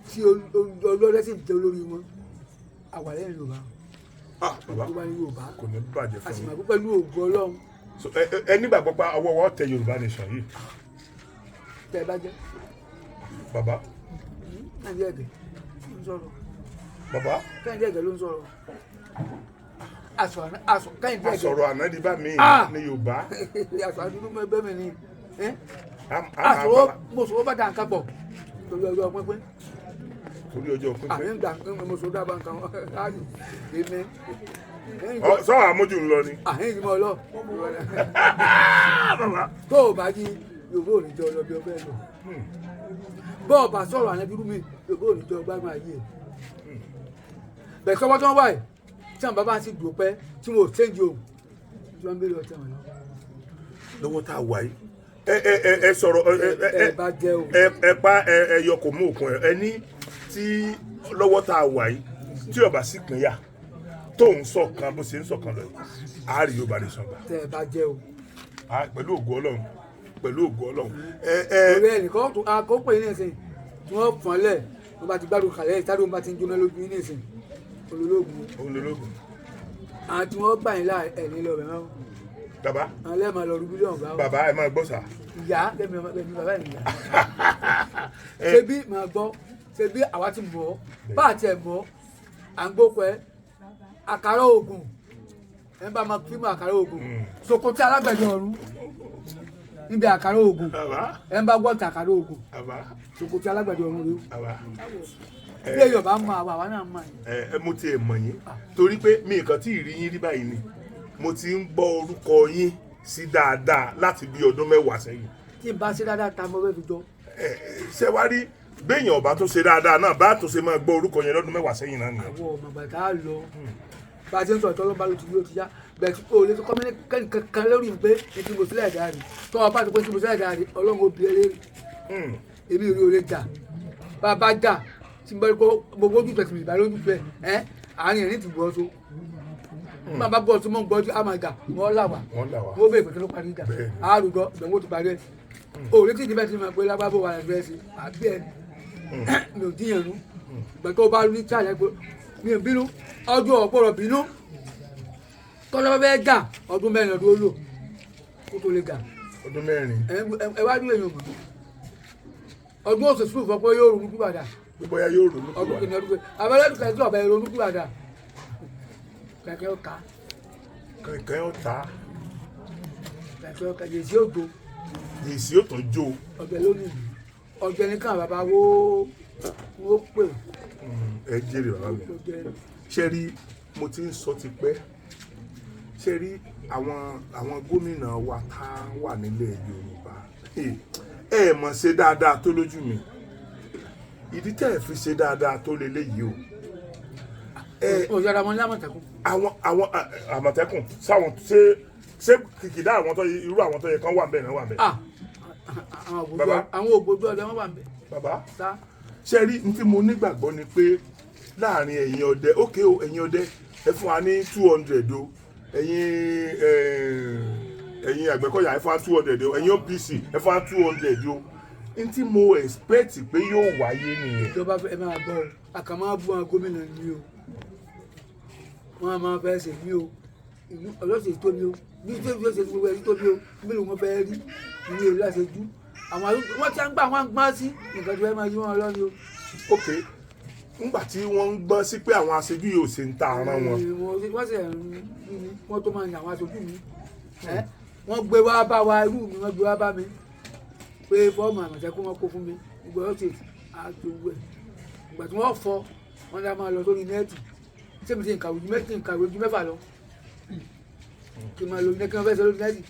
Speaker 2: tí ọlọ́dẹ sì ń jẹ́ olórí wọn àwàlẹ́ Yorùbá Yorùbá ni Yorùbá
Speaker 1: kò ní bàjẹ́ fún mi
Speaker 2: àṣìmọ̀ pẹ̀lú ògùn Ọlọ́run.
Speaker 1: ẹ nígbàgbọ́ pa ọwọ́ wọn tẹ Yorùbá nation yìí.
Speaker 2: tẹ ẹ bá jẹ.
Speaker 1: bàbá.
Speaker 2: káyọ̀dé ẹ̀gẹ̀ ló ń sọ̀rọ̀.
Speaker 1: bàbá.
Speaker 2: káyọ̀dé ẹ̀gẹ̀ ló ń sọ̀rọ̀. káyọ̀dé ẹ̀gẹ̀.
Speaker 1: àsọ̀rọ̀ ànádìbá mi ní Yorùbá.
Speaker 2: àṣọ àdúgbò mẹ́gbẹ́ mi ni. àṣọ mo sọ bá dà nǹkan pọ̀ torí ọjọ́ pínpín.
Speaker 1: torí ọjọ́ pínpín.
Speaker 2: àmì ń gbà mo sọ dábàá nǹkan láàyè èmi.
Speaker 1: sọ àmójú ń lọ ni.
Speaker 2: àhín ìmọ̀ ọlọ́ tó o bá di Yorùbá ò ní jọ lọ bí ọbẹ̀ lọ bọ́ ọ bá sọ̀rọ̀ àná bírú mi Yorùbá ò ní jọ gbágbá ayé bẹ̀ẹ̀ sọ́wọ́ tí wọ́n wà yìí tí àwọn bàbá sì dùn pẹ́ tí wọn ò séǹjì òun tí wọ́n ń bèrè ọtí wọn lọ.
Speaker 1: lọ́wọ́ tá a wà yìí ẹ sọ̀rọ̀ ẹ pa ẹyọ kò mú òkun ẹ ní tí lọ́wọ́ tá a wà yìí tí ọba sì pínyà tóun ṣọ̀kan bó ṣe ń ṣọ̀kan lọ àárí Yorùbá lè sọgbà.
Speaker 2: tẹ ẹ bá jẹ o.
Speaker 1: pẹ̀lú ògo Ọlọ́run pẹ̀lú ògo Ọlọ́run.
Speaker 2: ọ̀rẹ́ ẹnìkan àkópọ̀ yìí nìsín tí wọ́n fọ́n lẹ̀ wọ́n bá ti gbádùn kàlẹ́ ìtàdé wọn bá ti ń jóná lójú yìí nìsín olólógún. àwọn tí wọ́n gbà yín lá ẹ̀ní lọ bẹ̀rẹ̀ wọn.
Speaker 1: bàbá.
Speaker 2: àwọn lẹ́ẹ̀ma lọ rú bílíọ̀nù bá wọn.
Speaker 1: bàbá ẹ máa gbọ́ sà.
Speaker 2: ìyá lẹ́mi bàbá ẹ̀ nìyá. ṣebí màá gbọ́ ṣebí àwa ti mọ̀ ọ́ bá àti ẹ̀ mọ̀ à ń gbókò ẹ́ àkàrà oògùn ẹ bá máa fi mọ àkàrà oògùn Sòkòtì alágbẹ̀dẹ ọ̀run níbi àkàrà oògùn ẹ bá gbọ́ ti àkàrà oògùn Sòkòtì alágbẹ̀dẹ ọ̀run rẹ bí èèyàn bá mọ àwa náà mọ yín.
Speaker 1: mo ti ẹ̀ mọ̀ yín torí pé mi nǹkan tí ì rí yín rí báyìí ni mo ti ń gbọ́ orúkọ yín sí dáadáa láti bí ọdún 10 sẹ́yìn.
Speaker 2: tí n bá ṣe dáadáa ta mo fẹ́ fi jọ.
Speaker 1: ṣé wàá rí béèyàn ọba tó ṣe dáadáa náà bá tó ṣe máa gbọ́ orúkọ yẹn lọ́dún 10 sẹ́yìn náà nìyẹn.
Speaker 2: àwọn ọmọ bàtà á lọ bá a ṣe ń sọ ìtọ́lọ́ba ló ti yóò ti yá bẹ́ẹ̀ tí o lè tó kọ́mí kankan lórí pé ètò ìmọ̀sílẹ̀ ẹ̀dá rẹ̀ tó wọn bá ti pé ètò ìmọ̀sílẹ̀ ẹ̀dá rẹ̀ Ọlọ́run ó bìrẹ̀ lérí èmi ò rí oore jà bá a bá jà tí mo bá rí gbogbo ojú ìfẹ̀sìn ìbá lójú ìfẹ́ àárín ẹ̀ ní ti gbọ́ tó má bá gbọ́ tó mọ́ gbọ́ tó á máa jà wọ́n là wá wọ́n bèèrè pẹ̀lú parí ìjà àárùgọ́ ìgbẹ̀wò ti parí ẹ̀ òòrè tí ìdíbẹ̀ ti máa pé lágbàbọ̀ wà lẹ́gbẹ̀ẹ́ sí àbí ẹ̀ mi ò díyàn nú ìgbà tó bá rí tíyà lẹ́gbẹ̀ẹ́ mi ò bínú ọdún ọ̀pọ̀rọ̀ bínú tọ́lá bá fẹ́ gà ọdún 4 ọdún ó lò kó tó lè gà.
Speaker 1: ọdún 4.
Speaker 2: ẹ wá dúró èèyàn mọ̀ ọdún òṣèṣù fọ pé yóò ronú kúbàdà.
Speaker 1: bóyá yóò ronú kúbàdà.
Speaker 2: ọdún kìnìún ọdún pé abẹ́rẹ́ ọdún kẹ̀kẹ́ ọ̀bẹ ronú kúbàdà kẹ̀kẹ́ ọ̀ka.
Speaker 1: kẹ̀kẹ́ ọ̀ta.
Speaker 2: kẹ̀kẹ́ ọ̀ka yèsí òjò.
Speaker 1: yèsí òtò jó.
Speaker 2: ọ̀bẹ lónìí ọ̀bẹ nìkan bàbá wo pè.
Speaker 1: ẹ jèrè bàbá mi ṣe rí mo ti ń sọ ti pẹ́ ṣe rí àwọn gómìnà wa tá wà nílẹ̀ Yorùbá ẹ mọ̀ ṣe dáadáa tó lójú mi ìdí tẹ́ ẹ fi ṣe dáadáa tó lélẹ́yìí o.
Speaker 2: òṣèré àwọn Àmọ̀tẹ́kùn.
Speaker 1: àwọn Àmọ̀tẹ́kùn sáwọn ṣé kìkìdá àwọn tó irú àwọn tó yẹ kán wà ń bẹ̀ náà wà ń bẹ̀.
Speaker 2: àwọn ògbójú ọdẹ wọn wà ń bẹ̀.
Speaker 1: bàbá ṣe rí ní tí mo nígbàgbọ́ ni pé láàrin ẹ̀yin ọdẹ ókè o ẹ̀yin ọdẹ ẹ fún wa ní 200 o ẹ̀yin Àgbẹ̀kọ̀yà ẹ fún wa 200 o ẹ̀yin OPC ẹ fún wa 200 o n tí mo expect pé yóò wáyé nìyẹn.
Speaker 2: ìjọba ẹ máa gbọ́ o àkàmọ́ bú àwọn gómìnà ni o wọ́n á máa fẹ́ ṣe mí o ìlú Ọ̀yọ́ ṣe tóbi o bí ṣe gbogbo ẹni tóbi o mélòó wọn fẹ́ rí ìlú èlú àṣejú àwọn wọn ti ń gbà wọn gbọ́n sí nǹkan tó fẹ́ máa yí wọn lọ́ni o.
Speaker 1: ok nígbà tí wọ́n ń gbọ́ sí pé àwọn aṣojú yìí ò ṣe ń ta ara wọn.
Speaker 2: wọ́n sì wọ́n tó máa ń yan àwọn aṣojú mi wọ́n gbé wá bá wa irú mi wọ́n gbé wá bá mi pé fọ́ọ̀mù Àmọ̀tẹ́kùn wọn kó fún mi gbogbo Ọ̀yọ́ ṣe àtòwẹ̀ ìgbà tí wọ́n fọ́ wọ́n dá máa lọ sórí nẹ́ẹ̀tì sẹ́mi ti ń kàwé ju mẹ́fà lọ kí n máa lo nẹ́ẹ̀kì wọn fẹ́ sọ lórí nẹ́ẹ̀tì.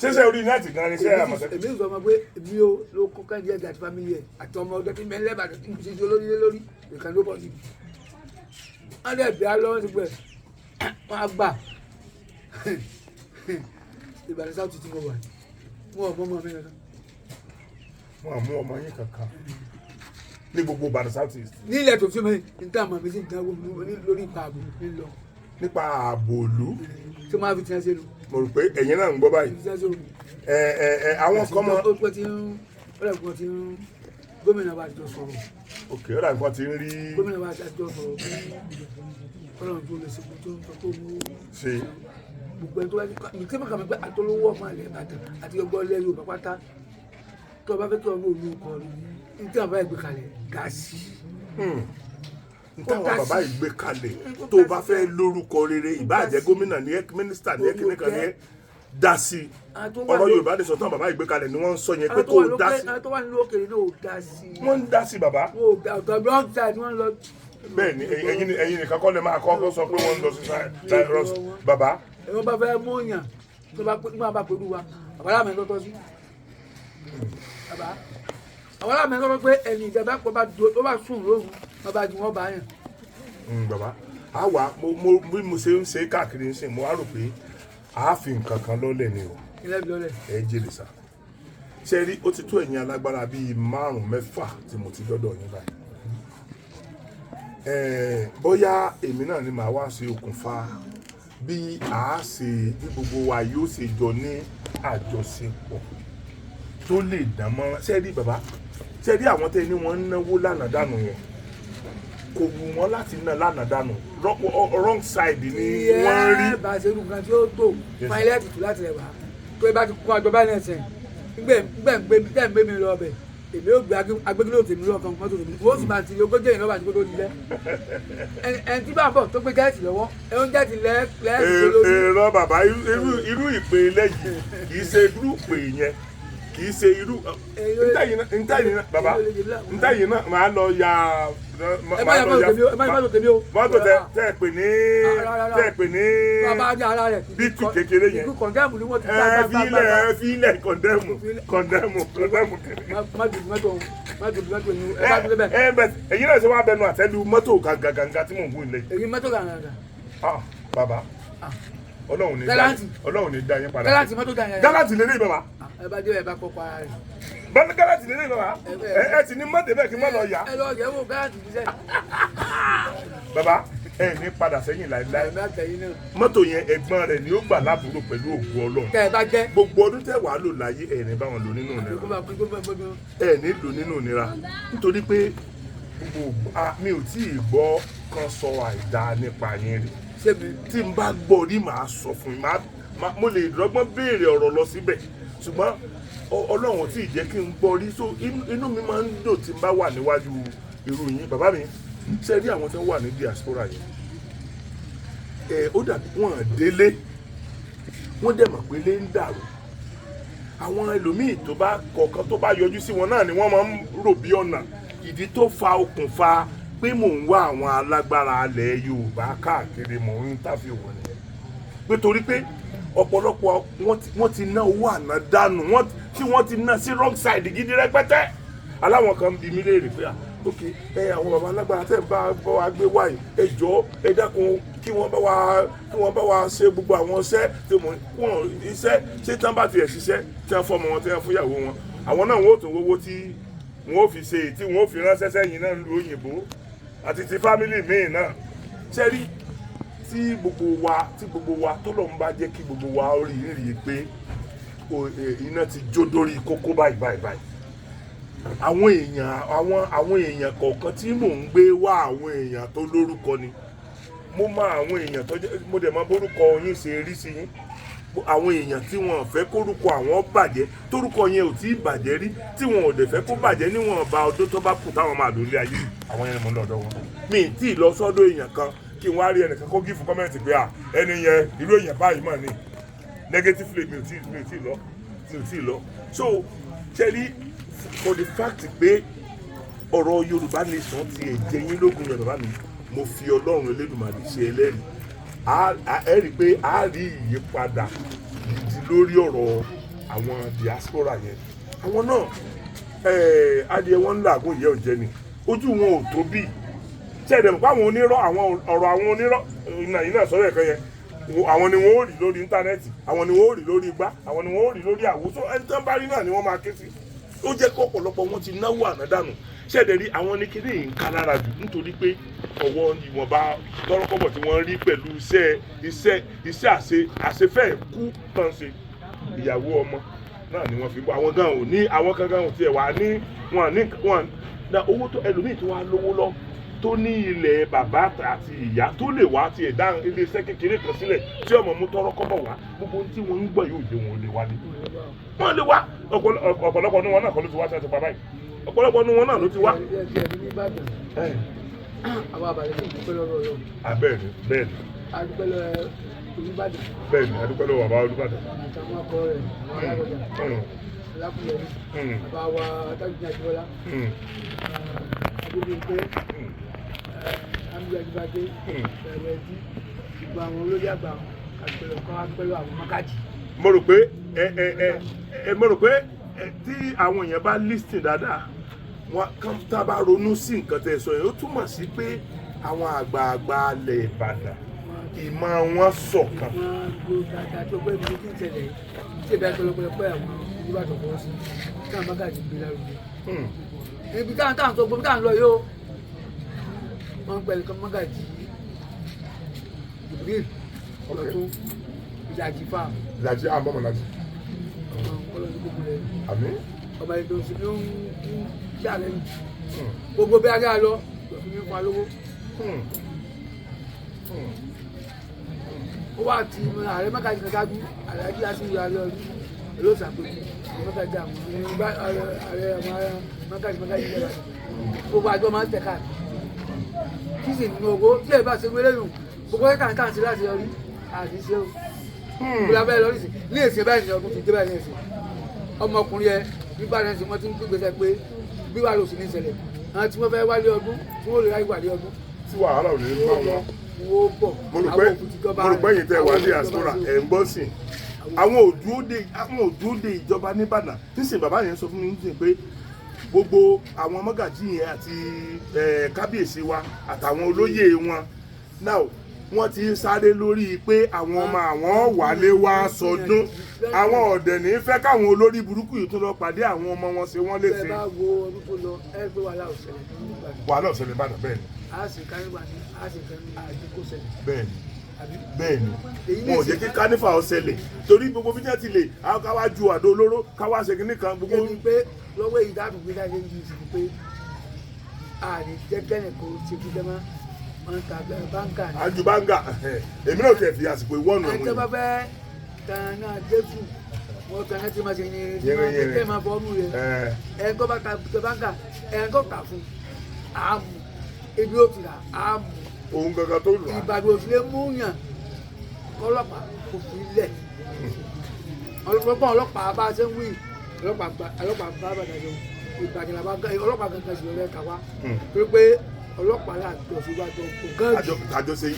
Speaker 1: ṣíṣe orí nẹ́ẹ̀tì gan ni ṣe Àmọ̀tẹ́kùn.
Speaker 2: èmi sọ ma pé èmi ò ló kó Kẹ́hìndé Ege àti fámìlì ẹ̀ àti ọmọ ọdẹ tí mẹ́lẹ́ bàtà tí mo ṣe ṣe olórí lórí ìkànnì ó bọ̀ sí. wọ́n dẹ̀ bí alọ́ ti pẹ́ wọ́n á gbà Ìbàdàn South ti mo wà wọ́n ò mọ́ ọmọ mi kankan.
Speaker 1: wọ́n á mú ọmọ yín kankan ní gbogbo Ìbàdàn South East.
Speaker 2: ní ilẹ̀ tó fi mọ́ ní tá a mọ̀ mi sí nǹkan wo lórí ipa ààbò nílọ.
Speaker 1: nípa ààbò ìlú.
Speaker 2: tí wọ́n á fi tiẹ̀ ṣe lò.
Speaker 1: mo rò pé ẹ̀yin náà ń gbọ́ báyìí. àwọn kan mọ.
Speaker 2: ó pẹ́ tí gómìnà wa jọ sọ̀rọ̀.
Speaker 1: ok ó dàbí kan ti ń rí.
Speaker 2: gómìnà wa jọ sọ̀rọ̀ bí ọlọ́run tó lè ṣe kó tó ń sọ tó mú.
Speaker 1: ṣe.
Speaker 2: gbogbo ẹni tó wá ní kí mọ̀kànmí pé àtọ́lówó ọmọ ilẹ̀ Ìbàdàn àti ọgbọ́n ilẹ̀ Yorùbá pátá tó o bá fẹ́ kí ọmọ òun kọ ní nítorí àbá ìgbé kalẹ̀ gàásì.
Speaker 1: nítorí bàbá ìgbé kalẹ̀ tó o bá fẹ́ lórúkọ rere ìbáàjẹ́ gómìnà ní mínísítà ní kíní kan ní dá sí i ọ̀rọ̀ Yorùbá ní sọ̀tàn bàbá ìgbé kalẹ̀ ni wọ́n ń sọ yẹn pé kó o dá sí i.
Speaker 2: àwọn tó wà nílùú òkèèrè náà ò dá sí i.
Speaker 1: wọ́n ń dá sí i bàbá.
Speaker 2: ọ̀tọ̀ wrong side wọ́n lọ.
Speaker 1: bẹ́ẹ̀ ni ẹ̀yin nìkan kọ́ lè máa kọ́ sọ pé wọ́n ń lọ sí Cyrus bàbá.
Speaker 2: ẹ̀wọ́n bá fẹ́ mú yàn tó bá pẹ̀lú wa àbálá mi lọ́tọ́ sí. bàbá àwọn aláàmì ẹ̀rọ pé ẹni ìjọba pọ̀ bá sùn lóhùn bàbá ju wọn bá yàn.
Speaker 1: bàbá àwa bí mo ṣe ń ṣe káàkiri ń sìn mo wá rò pé a fi nǹkan kan lọ́lẹ̀ ni o.
Speaker 2: ilé mi lọ́lẹ̀.
Speaker 1: ẹ jèrè sá ṣe rí ó ti tó ẹ̀yin alágbára bíi 5-6 tí mo ti dọ́dọ̀ yín báyìí. bóyá èmi náà ni màá wá ṣe okùnfà bí gbogbo wa yóò ṣe jọ ní àjọṣepọ̀ tó lè dán mọ́ ṣe rí bàbá ṣe rí àwọn tẹ́ ní wọ́n ń náwó lánàá dànù yẹn kò wù wọ́n láti ná lánàá dànù wrong side ni wọ́n rí.
Speaker 2: bá a ṣe irú nǹkan tí ó tó fáìlẹ́ tutù láti rẹ̀ wá tó ẹ bá ti kó àjọba náà sẹ̀ gbẹ̀ mi lọ bẹ̀ èmi ò gbé agbégilé tèmi lọ kan mọ́tò tèmi wọ́n sì máa ti ogójì èèyàn lọ́wọ́ àti kó tó di lẹ́ ẹni tí bá ń bọ̀ tó gbé jẹ́ẹ̀tì lọ́wọ́ ẹ̀rọ jẹ́ẹ̀tì lẹ́ẹ̀kì lórí.
Speaker 1: èrò bàbá irú ìpè lẹ́yìn kì í ṣe irú ìpè yẹn kì í ṣe irú ntẹ́yìn náà bàbá ntẹ́yìn náà máa lọ ya mọ́tò tẹ́ pè ní bítù kékeré yẹn ẹ fi ilẹ̀ kọ̀ndẹ́mù ẹ̀yin náà ṣe wá bẹnu àtẹ́lu mọ́tò gàgàgà tí mò ń wú ilé.
Speaker 2: èyí mọ́tò gàgàgà.
Speaker 1: bàbá Ọlọ́run ní dá yín padà.
Speaker 2: gálàntì mọ́tò gàgàgà.
Speaker 1: gálàntì lélẹ́yìn bàbá.
Speaker 2: ẹ bá dé ẹ bá kọ́kọ́ ara rẹ̀.
Speaker 1: bẹ́ẹ̀ni gálàntì lélẹ́yìn bàbá ẹ ti ní mọ́tò bẹ́ẹ̀ kí n má lọ yá.
Speaker 2: ẹ lọ yẹ̀ wò gálàntì ti sẹ́yìn.
Speaker 1: bàbá ẹ ní padà sẹ́yìn láìláì. mọ́tò yẹn ẹ̀gbọ́n rẹ̀ ni ó gbà lábúrò pẹ̀lú ògùn Ọlọ́run.
Speaker 2: tẹ́ ẹ bá jẹ́.
Speaker 1: gbogbo ọdún tẹ́ wàá lò láyé ẹ̀ ní báwọn lò nínú ìnira. ẹ̀ ní lò nínú ìnira nítorí pé mi ò tí ì gbọ́ kan sọ àìdáa nípa yẹn rí. tí n bá gbọ́ rí màá sọ fún yín mo lè dọ́gbọ́n béèrè ọ̀rọ̀ lọ síbẹ̀ ṣùgbọ́n Ọlọ́run tí ì jẹ́ kí n gbọ́ rí so inú mi máa ń dùn tí n bá wà níwájú irú yín bàbá mi ṣe rí àwọn tó wà ní diaspora yìí ó dàbí wọn délé wọn dẹ̀ mọ̀ pé lé ń dàrú àwọn ẹlòmíì tó bá kọ̀ọ̀kan tó bá yọjú sí wọn náà ni wọ́n máa ń rò bí ọ̀nà ìdí tó fa okùnfà pé mò ń wá àwọn alágbára alẹ̀ Yorùbá káàkiri mò ń tàfi wọ̀n nìyẹn pé torí pé ọ̀pọ̀lọpọ̀ wọ́n ti ná owó àná dànù tí wọ́n ti ná sí wrong side gidi rẹpẹtẹ aláwọn kan bí mi léèrè pé ok àwọn bàbá alágbára tẹ̀ ń bá wa gbé wáyé ẹ jọ̀ọ́ ẹ dákun kí wọ́n bá wa ṣe gbogbo àwọn iṣẹ́ tí wọ́n iṣẹ́ ṣé tí wọ́n bá tiẹ̀ ṣiṣẹ́ tí wọ́n fọmọ wọn tí wọ́n fúyàwó wọn àwọn náà wọ́n ò tún wọ́wọ́ tí wọ́n ò fi ṣe tí wọ́n ò fi ránṣẹ́ sẹ́yìn náà lu òyìnbó àti ti fámìlì míì náà ṣe rí tí gbogbo wa tó lọ́n bá jẹ́ kí gbogbo wa rí pé iná ti jó dórí kókó báyìí àwọn èèyàn kọ̀ọ̀kan tí mò ń gbé wá àwọn èèyàn tó lórúkọ ni mo mọ àwọn èèyàn tó jẹ́ mo dẹ̀ mọ bórúkọ yín ṣe rí sí yín àwọn èèyàn tí wọn fẹ́ kórúkọ àwọn bàjẹ́ tórúkọ yẹn ò tí ì bàjẹ́ rí tí wọn ò dẹ̀ fẹ́ kó bàjẹ́ níwọ̀n ba ọdún tó bá kù táwọn máa lò lé ayé àwọn yẹn mọ lọ́dọ̀ wọn mi ì tí ì lọ sọ́dọ̀ èèyàn kan kí n wá rí ẹnìkan kó gífù kọ́mẹ́ǹtì pé ẹni yẹn irú èèyàn báyìí mà ní negatively mi ò tí ì lọ so ṣẹ́rí for the fact pé ọ̀rọ̀ Yorùbá nation ti ẹ̀jẹ̀ yín lógún Yorùbá mi mo fi Ọlọ́run Elédùmarè ṣe ẹlẹ́rìí ẹ rí i pé a rí ìyípadà gidi lórí ọ̀rọ̀ àwọn diaspora yẹn àwọn náà adìẹ wọn ń làágùn ìyẹ́ òjẹ́ ni ojú wọn ò tó bí ṣẹ̀dẹ̀ mọ̀ àwọn onírọ́ ọ̀rọ̀ àwọn onírọ́ yìí náà sọ́rọ̀ ẹ̀kan yẹn àwọn ni wọ́n ó rí lórí íńtánẹ́ẹ̀tì àwọn ni wọ́n ó rí lórí igbá àwọn ni wọ́n ó rí lórí àwòsọ ẹni tán bá rí náà ni wọ́n máa ké sí ó jẹ́ kó ọ̀pọ̀lọpọ̀ wọn ti náwó ànádànù ṣẹ̀dẹ̀ rí àwọn ní kíní yìí ń ká lára jù nítorí pé ọwọ́ ìwọ̀nba tọ́rọ́kọ́bọ̀ tí wọ́n rí pẹ̀lú iṣẹ́ àṣefẹ́ kú tán ṣe ìyàwó ọmọ náà ni wọ́n fi bọ́ àwọn gan ò ní àwọn kan gan ò tiẹ̀ wà ní wọn na owó tó ẹlòmíì tó wá lówó lọ tó ní ilẹ̀ bàbá àti ìyá tó lè wá tiẹ̀ dá iléeṣẹ́ kékeré kan sílẹ̀ tí ọmọ mú tọ́rọ́kọ́bọ̀ wá gbogbo tí wọ́n ń gbọ́ yóò dé wọn lè wá ní. wọ́n lè wá ọ̀pọ̀lọpọ̀ ní wọn náà kọ́ ló ti wá sí ẹ̀sìn bàbá yìí ọ̀pọ̀lọpọ̀ ní wọn náà ló ti wá.
Speaker 2: àwọn àbàlẹ̀ tó ń dúpẹ́ lọ́wọ́ yọ.
Speaker 1: bẹ́ẹ̀ni bẹ́ẹ̀ni.
Speaker 2: adúpẹ́ lọ́wọ́ Olúbàdàn.
Speaker 1: bẹ́ẹ̀ni adúpẹ́ lọ́wọ́ bàbá Olúbàdàn.
Speaker 2: àtàwọn akọ rẹ̀ àwọn alágbọ̀dà alákùnrin bàbá wa adájúdé àdúgbòlá adébíyìnpé amúlẹ̀ àdúgbàdé ẹ̀rẹ̀ ẹ̀dí gbogbo àwọn olórí àgbà àgbẹ̀rẹ̀ kan agbẹ́lọ́ àwọn mọ́kájì.
Speaker 1: mo rò pé tí àwọn èèyàn bá lísìn dáadáa wọn kàn tá a bá ronú sí nǹkan tẹ́ ẹ sọ yẹn ó túmọ̀ sí pé àwọn àgbààgbà alẹ̀ Ìbàdàn ìmọ̀ wọn ṣọ̀kan.
Speaker 2: wọ́n lo dáadáa tó gbé ibi tí ń tẹ̀lé tí ìbá ẹgbẹ́ pẹ́ àwọn Olúbàdàn fọwọ́ sí tí àwọn mọ́kájì gbé lárugẹ. ibi táwọn tó gbọ́ táwọn lọ yóò wọ́n pẹ̀lú kan mọ́kájì Jibril ọ̀tún ìlàjì fáàmù.
Speaker 1: ìlàjì àbọ̀mọ̀lájì. àmín.
Speaker 2: ọba ètò òsínú ń ṣàlẹ̀ yìí gbogbo bí ajá lọ lọ́fún mi fún alówó. ó wà tí ààrẹ mọ́kàjì kankájú ààrẹ láti ìlú alẹ́ ọdún ló ṣàpèjì mọ́kàjì àwọn ààrẹ mọ́kàjì lẹ́wà gbogbo àjọ máa ń tẹ̀ka kí sì nínú owó tí ẹ bá ṣe wéré nù gbogbo ẹ̀ka ń káàsì láti yọrí àti ṣe o ìgbìlá bẹ́ẹ̀ lọ́rí sí ní èsì báyìí ní ọdún ti dé báyìí ní èsì ọmọkùnrin yẹn nígbà náà sì wọ́n ti ń gbégbèsè pé bí wàá lò sí ní ìṣẹ̀lẹ̀ àwọn tí wọ́n fẹ́ wálé ọdún tí wọ́n lè ráyè wálé ọdún.
Speaker 1: tí wàhálà ò ní bá wọn.
Speaker 2: wọ́n bọ̀
Speaker 1: àwọn òkùtìjọba mo rò pé yìí tẹ wá sí àsìkò ẹ̀ ń gbọ́ sí àwọn òdúródé ìjọba nìbàdàn nísìnyí bàbá yẹn sọ fún mi nísìnyí pé gbogbo àwọn mọ́gàjí yẹn àti kábíyèsí wa àtàwọn olóyè wọn náà wọ́n ti ń sáré lórí pé àwọn ọmọ àwọn wálé wá sọdún àwọn ọ̀dẹ̀ ní fẹ́ káwọn olórí burúkú yìí tó lọ pàdé àwọn ọmọ wọn ṣe wọ́n léṣe.
Speaker 2: ẹ bá wo ọdún tó lọ ẹ gbé wàhálà òṣèlè nígbà tí.
Speaker 1: wàhálà òṣèlè Ìbàdàn bẹ́ẹ̀ ni.
Speaker 2: a sì ká nígbà tí a sì kẹ́ àdínkù ṣẹlẹ̀.
Speaker 1: bẹ́ẹ̀ ni wọn ò jẹ́ kí kánífà ó ṣẹlẹ̀ torí gbogbo bí jẹ́ ti lè káwá ju àdó olóró káwá ṣe kínní kan gbogbo.
Speaker 2: ẹni pé lọ́wọ́ èyí dáàbò gbé dáadé yìí sì ni pé ààrẹ jẹ́kẹ́nì kò ṣe kí jẹ́ máa báńkà ni.
Speaker 1: àjù báńkà èmi náà tẹ̀ fi àsìkò ìwọ́nù
Speaker 2: ẹ̀wọ̀n. ẹ̀jẹ̀ bá fẹ́ kan náà jésù wọ́n kan náà ti máa ṣe yẹn ẹ̀ máa bọ́ ọ́nù rẹ̀ ẹ̀ńkọ́ bá ta báńkà ẹ̀ńkọ́ kà fún àmù ebi ó ti rà àmù.
Speaker 1: òun gangan tó lù á.
Speaker 2: Ìbàdàn òsìlẹ̀ mú yàn ọlọ́pàá kò fi lẹ̀ ọlọ́pàá bá ṣe ń wí ọlọ́pàá bá bàtà jọ Ìbàdàn làbá ọlọ́pàá gangan sì lọ́rẹ́ kàwá pé ọlọ́pàá là jọ síwájú ọgán jù
Speaker 1: àjọṣe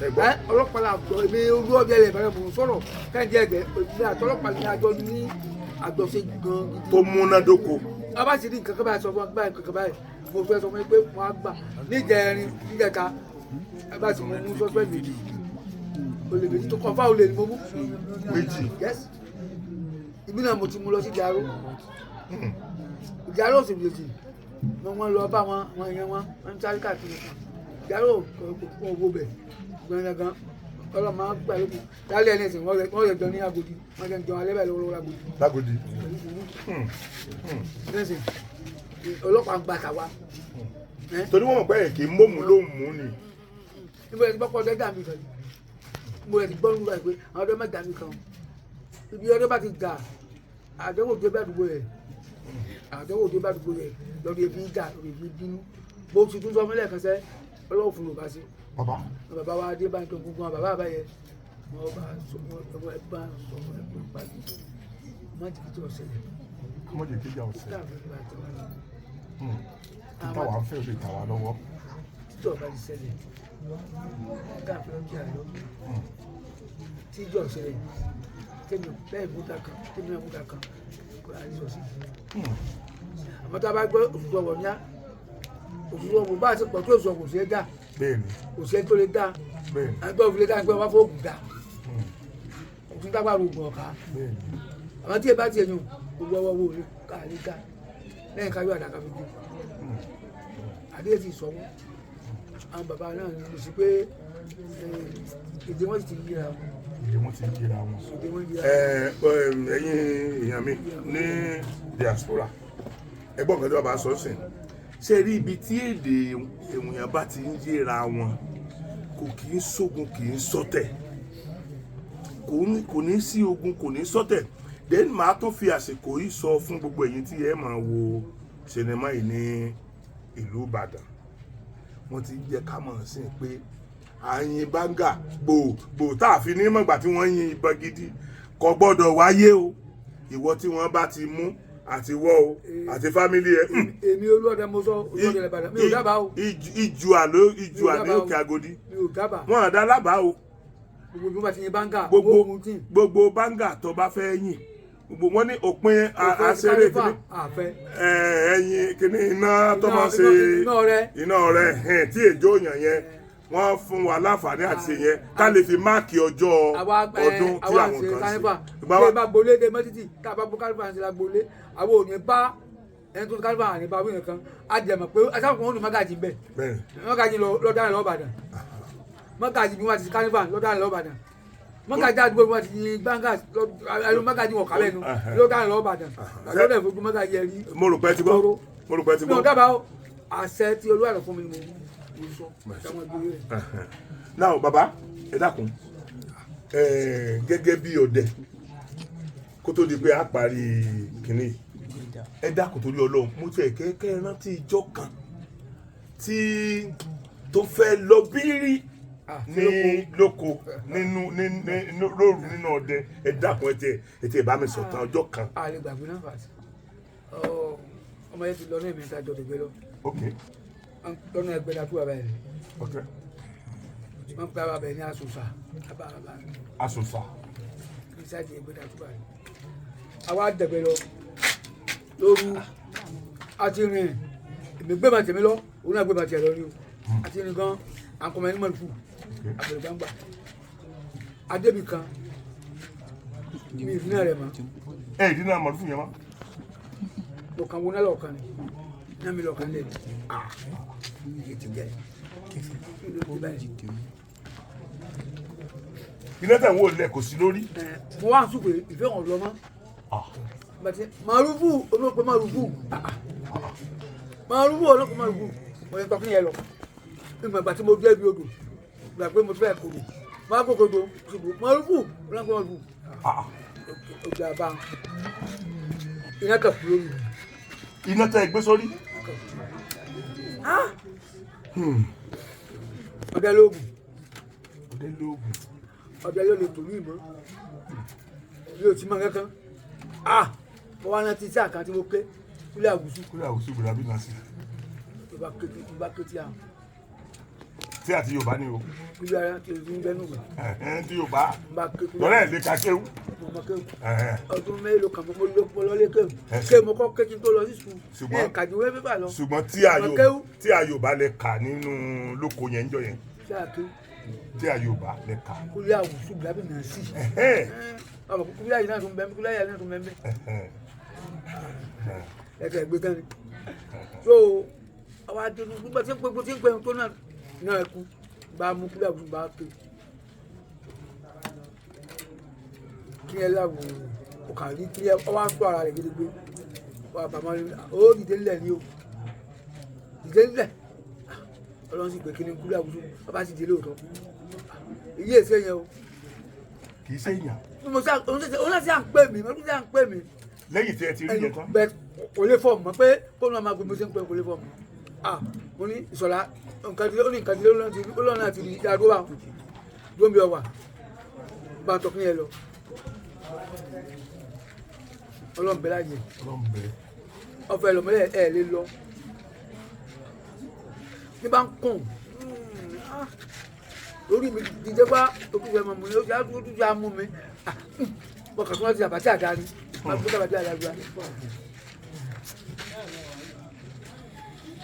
Speaker 1: ẹgbọ́n.
Speaker 2: ọlọ́pàá là jọ èmi olú ọbẹ̀ rẹ̀ bẹ̀rẹ̀ mò ń sọ̀rọ̀ kẹ́hìndé ẹ̀gẹ́ ìdílé àtọlọ́pàá ní àjọ ní àjọṣe gan gidi.
Speaker 1: tó múnádóko.
Speaker 2: a bá sì ní nǹkan kan báyìí sọ fún báyìí nǹkan kan báyìí mo fẹ́ sọ fún mi pé wọ́n á gbà níjẹrin níjẹta ẹ bá sì mú sọ́spẹ́ méjì olè méjì tó kàn fáwọn olè ni mo mú.
Speaker 1: méjì.
Speaker 2: yes ibi náà mo ti mú lọ sí ìjàró ìjàró sì méjì wọ́n lọ bá wọn èèyàn wọn ń sáré káàkiri kan ìjàró kò owó bẹ̀ gbẹ̀ngàn ọlọ́mọ máa ń gbà lókun lálẹ́ ẹni ẹ̀sìn wọ́n lè jọ ní Agodi wọ́n jẹ́ jọ alẹ́ báyìí lọ́wọ́
Speaker 1: Lágodi.
Speaker 2: ẹ̀sìn ọlọ́pàá ń gbà tàwa.
Speaker 1: torí wọ́n mọ̀ pé kì í mọ̀mú ló ń mú ni.
Speaker 2: níbo ẹni bọ́kọ̀ ọdẹ dà mí kan níbo ẹni gbọ́ nígbà pé àwọn ọdẹ má dà mí kan ibi ọdẹ bá ti dà àdéhùn tó bá dùgbò rẹ̀ àdéhùn tó bá dùgbò rẹ̀ lọ́dọ̀ èfi dà lọ́dọ̀ èfi bínú bó ti tún sọ mílẹ̀ kan sẹ́ ọlọ́wọ́ fún yorùbá sí. bàbá wa dé báyìí tó gbogbo àwọn bàbá àbáyẹ wọn bá sọ ọmọ ẹ bá sọ ọmọ ẹ bá sọ má jẹ́ kí ọ̀sẹ̀lẹ̀.
Speaker 1: má jẹ́ kí ọ̀sẹ̀lẹ̀. títà wà ń fẹ́ lè tà wá lọ́wọ́.
Speaker 2: títà ọba ti ṣẹlẹ̀ káàfin ọjà lọ tíjọ́ ọ̀sẹ̀lẹ̀ tẹ́mi bẹ́ẹ̀ múta kan tẹ́mi náà múta kan kó a ní sọ̀sí. àmọ́ tá a bá gbọ́ òṣùṣù ọ̀wọ̀ ní òṣùṣù ọ̀wọ̀ bá a ti pọ̀ tó òṣùṣù ọ̀wọ̀ sí ẹ̀ dá òṣìṣẹ́ tó lè dá àgbẹ̀ òfin lè dá àgbẹ̀ wá fóògùn dá òfin tá a bá rògùn ọ̀ka àwọn tí ẹ bá tiẹ̀ yàn gbogbo ọwọ́ wo ká lè dá lẹ́yìn ká yóò àdàkà fi gbó àdéhùn ti sọ wọ́n àwọn bàbá náà ní mo sì pé èdè wọn ti yíra wọn.
Speaker 1: èdè wọn ti yíra wọn. ẹ̀yin èèyàn mi ní diaspora ẹgbọ́n kan tí wọ́n bá sọ sìn ṣe rí ibi tí èdè èèyàn bá ti ń yíra wọn kò kì í sógun kì í sọ̀tẹ̀ kò ní sí ogun kò ní sọ̀tẹ̀ then màá tó fi àsìkò yìí sọ fún gbogbo ẹ̀yin tí ẹ máa wo sinimá yìí ní ìlú Ìbàdàn wọ́n ti jẹ́ ká mọ̀ sí pé àyìn báńgà gbò tá a fi ní mọ̀gbà tí wọ́n yin ìbọn gidi kò gbọ́dọ̀ wáyé o ìwọ tí wọ́n bá ti mú àti wọ́ o àti fámílì ẹ.
Speaker 2: èmi olúọdẹ mo sọ olúọdẹ Ìbàdàn mi ò dábàá o.
Speaker 1: ìjù àlọ ní Òkè Agodi
Speaker 2: mi ò dábàá.
Speaker 1: wọn àdá lábàá o.
Speaker 2: gbogbo bí wọ́n bá ti yin báńgà
Speaker 1: gbogbo báńgà tó bá fẹ́ yìn gbogbo wọn ní òpin àṣẹrẹ kìíní ẹyin kìíní iná tó máa ṣe iná ọrẹ tí èjò yàn yẹn wọ́n fún wa láǹfààní àti yẹn ká lè fi máàkì ọjọ́ ọdún tí àwọn kan ṣe.
Speaker 2: bí ẹ bá gbolé dé mọ́títì tá a bá bọ́ kálífà ṣe la gbolé àwọn ò ní bá ẹni tó kálífà àní bá wíyẹn kan á jẹ mọ̀ pé aṣáájú kan ó ní mọ́gàjì bẹ́ẹ̀ mọ́gàjì lọ́dọ̀ lọ́bàdàn mọ́gàjì bí wọ́n ti kálífà lọ́dọ̀ lọ́bàdàn mọ́gàjì àdúgbò bí wọ́n ti yin gbáǹgà mọ́gàjì wọ̀ kálẹ̀ nu lọ́dọ̀ lọ́bàdàn lọ́dọ̀ ìfojú mọ́gàjì ẹ̀rí.
Speaker 1: mo rò pé ti gbọ́ mo rò pé ti gbọ́.
Speaker 2: mi ò dábàá àṣẹ tí olúwa fún mi ni
Speaker 1: now baba ẹ dákun gẹ́gẹ́ bí ọdẹ kó tó di pé a parí kìnnì ẹ dákun torí Ọlọ́run mo ti ẹ̀kẹ́kẹ́ rántí ìjọ kan tí tó fẹ́ lọ bírí ní lóko lóru nínú ọdẹ ẹ dákun ẹ ti bá mi sọ̀tàn ọjọ́ kan.
Speaker 2: a lè gbàgbé náà fàtí ọmọ yẹn ti lọ ní ìmìta jọ dègbé lọ. lọ́nà ẹgbẹ́ la tó bàbá yẹn. wọ́n pe bàbá yẹn ní asòsà.
Speaker 1: asòsà.
Speaker 2: kí sáàjì ẹgbẹ́ la tó bàbá yẹn. àwa dẹ̀gbẹ́ lọ lóru àti rìn èmi gbé bàtẹ̀ mi lọ òun náà gbé bàtẹ̀ lọ ní o àti rìn gan àkọmọ ẹni mọ̀lùfù àbẹ̀rẹ̀ gbangba adébì kan mi ìdínà rẹ̀ mọ́.
Speaker 1: ẹ ìdínà mọ̀lùfù yẹn mọ́.
Speaker 2: mo kàn wọnà lọ́ọ̀kan ni náà mi lọ́ọ̀kan lẹ́nu iye ti jẹ́
Speaker 1: iná tẹ̀ ń wò lẹ̀ kò sí lórí.
Speaker 2: mo wá ń sùn pé ìfẹ́ wọn lọ mọ́ màrúfù olóòpẹ màrúfù olóòpẹ màrúfù mo yẹ tọkí yẹn lọ ìmọ̀ ìgbà tí mo dé ibi odò ìgbà pé mo fẹ́ kóró máa kó kodo ṣùgbọ́n màrúfù olóòpẹ màrúfù ọjà bá iná kà fún lórí.
Speaker 1: iná tẹ gbé sórí.
Speaker 2: ọdẹ lóògùn
Speaker 1: ọdẹ
Speaker 2: yóò lè tòlú ìmọ̀ yóò ti mọ kankan mo wá rántí tí àkántí mo ké kúlẹ̀ àwùsù
Speaker 1: gbèrà bí nàá sí.
Speaker 2: mo bá ké tí àwọn.
Speaker 1: tí àti Yorùbá ni o.
Speaker 2: kúlẹ̀ ara tí o ti ń bẹ́nu gbà.
Speaker 1: tí Yorùbá lọ́rẹ́ ẹ̀ lè ka kéwù.
Speaker 2: mo mọ kéwù ọdún mélòó kan mo lọ lé kéwù kéwù mo kọ́ kéwù tó lọ sí sùn ẹ̀ kàdúwé pépà lọ.
Speaker 1: ṣùgbọ́n tí a Yorùbá lè kà nínú lóko yẹn ń jọ yẹn. tí a Yorùbá lè kà.
Speaker 2: kúlẹ̀ àwùsù gbèrà bí nàá sí. ọmọ kúlẹ̀ yìí náà tún bẹ́ẹ̀ kúlẹ̀ yìí náà tún bẹ́ẹ̀ ẹ̀ka ẹ̀gbẹ́ kan ni so àwọn àjẹnú nígbà tí ń pè tó náà ẹ̀kú bá mú kúlẹ̀ àwùjọ bá ké kí ẹ láwù ọkà rí kí ẹ wá ń tó ara rẹ̀ gidigbe wà bàmọ́ ni ó dìde nílẹ̀ ni o dìde nílẹ̀ ọlọ́run sì pé kí ni kúlẹ̀ àwùjọ bàbá sì dé lóòótọ́ iye èsè yẹn o.
Speaker 1: kì í ṣe èèyàn.
Speaker 2: òun náà sì à ń pè mí òun náà sì à ń pè mí.
Speaker 1: lẹ́yìn tí ẹ ti rí yẹn tán.
Speaker 2: bẹ́ẹ̀ kò lè fọ̀ mọ́ pé kó ní wọn máa gbé mo ṣe ń pè kò lè fọ̀ mọ́. mo ní ìṣọ̀lá nǹkan tí olóòrùn náà ti di ìdádó wa lómi ọwà bá tọkùn yẹn lọ. ọlọ́run bẹ́ẹ̀ láàyè ọ̀fẹ́ lọ́mọlẹ́ ẹ̀ lè lọ ní bá ń kùn lórí mi dídé bá òkúta ẹ̀mọ̀ mu ni ó ti á mú mi wọ́n kà fún wọn ti àbàtì àdáni wọ́n ti àbàtì àdáni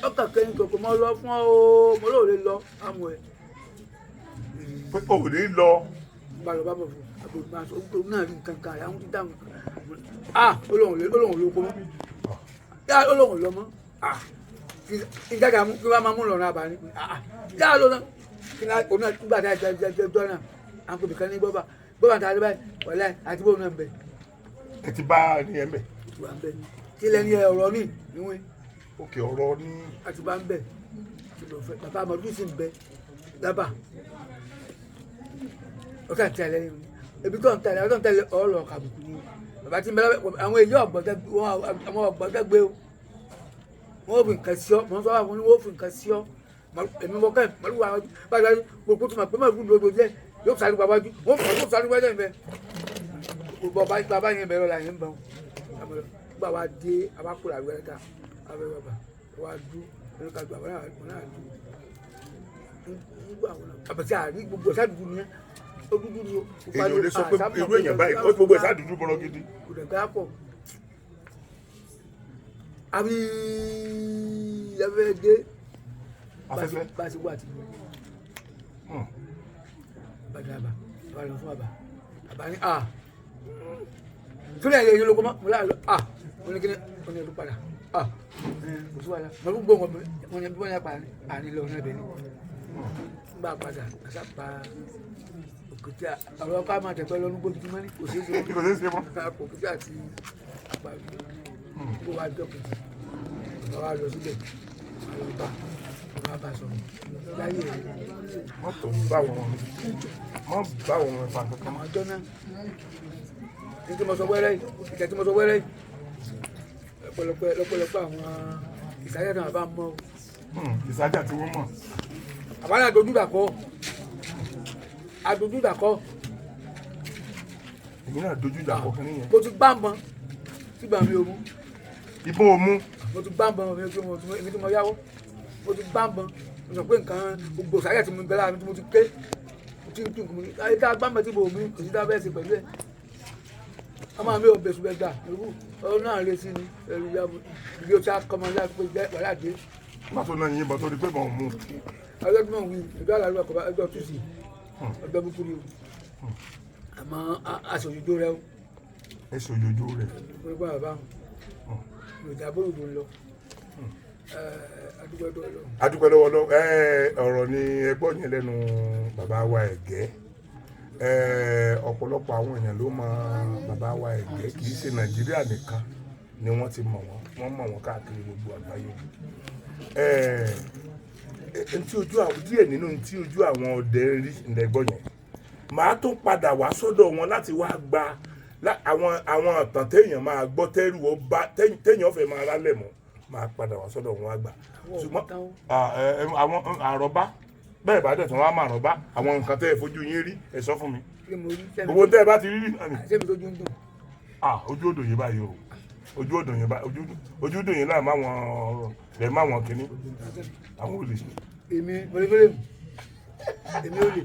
Speaker 2: ọkà kẹ́yìn kòkò mọ́ lọ fún ọ mo lóò lè lọ àmọ́ ẹ̀.
Speaker 1: pé o ò ní lọ.
Speaker 2: bàlọ́ bá bọ̀ fún àbúrò máa sọ òun náà rí nǹkan kan àwọn ti dáhùn olóhùn ló kó mọ́ olóhùn lọ mọ́ ìjájà kí wọ́n máa mú lọ́rùn àbáni yá ló náà kí òun náà gbà tá ẹjọ́ náà à ń pè mí kan ní bọ́bà tá a lè báyìí wọlé àti bóun náà ń bẹ.
Speaker 1: ẹ ti bá ní ẹ ń bẹ.
Speaker 2: kí lẹ́ni ọ̀rọ̀ ní ìwé.
Speaker 1: òkè ọ̀rọ̀ ní.
Speaker 2: àti bá ń bẹ bàbá àmọ́dún sì ń bẹ lábà ọ̀tá ń tẹ̀lé ebi tó ń tẹ̀lé ọ̀rọ̀ kàbùkù ni bàbá tí ń bẹ àwọn èyí ọ̀gbọ̀dẹ́gbé o wọ́n fi nǹkan sí ọ mọ̀ sọ́wọ́ àwọn oníwọ́ fi nǹkan sí ọ èmi mọ̀ kẹ́ mọ̀lúwà báyìí gbogbo tó máa pé máa fún mi lójú jẹ́ yóò sáré bàbá jù wọ́n fọ́ sáré wájú ẹ̀ bẹ́ẹ̀ gbogbo bàbá yẹn bẹ̀rẹ̀ la yẹn ń bọ̀ gbà wá dé abákùrà wẹ́rẹ́ ká abẹ́ bàbá wá dú ẹ̀rọ ká gbà wọ́n náà dú àbẹ̀tí àrí gbogbo ẹ̀sà dúdú nìyẹn ó dúdú ni o.
Speaker 1: èyí ò lè sọ pé irú èèyàn báyìí ó gbogbo ẹ̀sà dúdú bọ́rọ̀ gidi.
Speaker 2: kò dẹ̀ gbá pọ̀ àbí afẹ́fẹ́ dé bá a ṣe wà tí bàtà àbà bá a lọ fún àbà ní sórí ẹ̀yẹ olóko mọ́ mo láà lọ mo ní kí ni mo ní ọdún padà kò sí wàhálà mo ní gbóhùn mo ní bí wọ́n yà pa àní lọ náà bẹ̀ ni gbà padà àṣàpá òkìtì àwọn ọkọ àmọ́ àtẹ̀pẹ́ lọ́nu gbòdì mọ́ ní kò sí ṣe mọ́ òkìtì àti àpàlù kó wá dọ́kìtì bàbá lọ síbẹ̀ àlọ́ba bàbá sọ̀rọ̀ láyé rẹ̀.
Speaker 1: mọ́tò báwọn ẹ̀fà kankan.
Speaker 2: àwọn ọjọ́ náà ní tí mo sọ wẹ́rẹ́ yìí ìkẹ́ tí mo sọ wẹ́rẹ́ yìí lọ́pọ̀lọpọ̀ àwọn ìsájà náà bá mọ́.
Speaker 1: ìsájà tí wọ́n mọ̀.
Speaker 2: àbálẹ̀ àdójúdàkọ́
Speaker 1: èmi náà dojúdàkọ́ kí nìyẹn.
Speaker 2: mo ti gbá mọ́ sígbà mi ò mú.
Speaker 1: ìbọn ò mú.
Speaker 2: mo ti gbá mọ́ èmi tí mo yáwó mo ti gbá mọ́ mo sọ pé nǹkan gbogbo ìsájà tí mo bẹ̀rẹ̀ àmì tí mo ti ké mo ti ń tún kùn mí ayé tá a gbá mọ́ tí mo mú kò sí dá bẹ́ẹ̀ sí pẹ̀lú ẹ̀. ọmọ mi ò bẹ̀sùn bẹ̀ gbà lóru ọ̀rọ̀ náà lé sí ni ẹ̀rù ìyàbọ̀ ìdí o ti akọ́mọ láti pé wàhálà dé.
Speaker 1: pàtó náà yìnbọn tó di pé mọ̀ ọ́ mú.
Speaker 2: ọjọ́ tí wọ́n wí ẹjọ́ àlàlú ọkọ̀ ẹjọ́ túsì ọjọ́ búkúrú o àmọ́ aṣòjòjò rẹ o.
Speaker 1: ẹ̀sùn òjòjò rẹ̀.
Speaker 2: wọ́n gbọ́ bàbá wọn lòdì abóyòdò ń lọ
Speaker 1: adúpẹ́ lọ́wọ́ ọ̀rọ̀ ni ẹgbọ́n yẹn lẹ́nu bàbá wa Ẹ̀gẹ́ ọ̀pọ̀lọpọ̀ àwọn èèyàn ló mọ bàbá wa Ẹ̀gẹ́ kì í ṣe Nàìjíríà nìkan ni wọ́n ti mọ̀ wọ́n mọ̀ wọ́n káàkiri gbogbo àgbáyé díẹ̀ nínú tí ojú àwọn ọdẹ rí ǹdẹ́gbọ́n yẹn màá tún padà wá sọ́dọ̀ wọn láti wá gba àwọn ọ̀tàn téèyàn máa gbọ́ tẹ́rù ọba téèyàn fẹ́ máa rálẹ̀ mọ́ máa padà wá sọ́dọ̀ wọn wá gbà ṣùgbọ́n àwọn àrọ́bá bẹ́ẹ̀ bá dẹ̀ tán wá máa rọ́bá àwọn nǹkan tẹ́ ẹ fojú yín rí ẹ sọ fún mi gbogbo tẹ́ ẹ bá ti rí rí náà ni. ojú odò yìí báyìí o ojú odò yìí báyìí ojú odò yìí náà má wọn kínní àwọn olè.
Speaker 2: èmi mọ̀lẹ́fẹ́lẹ́ mi èmi olè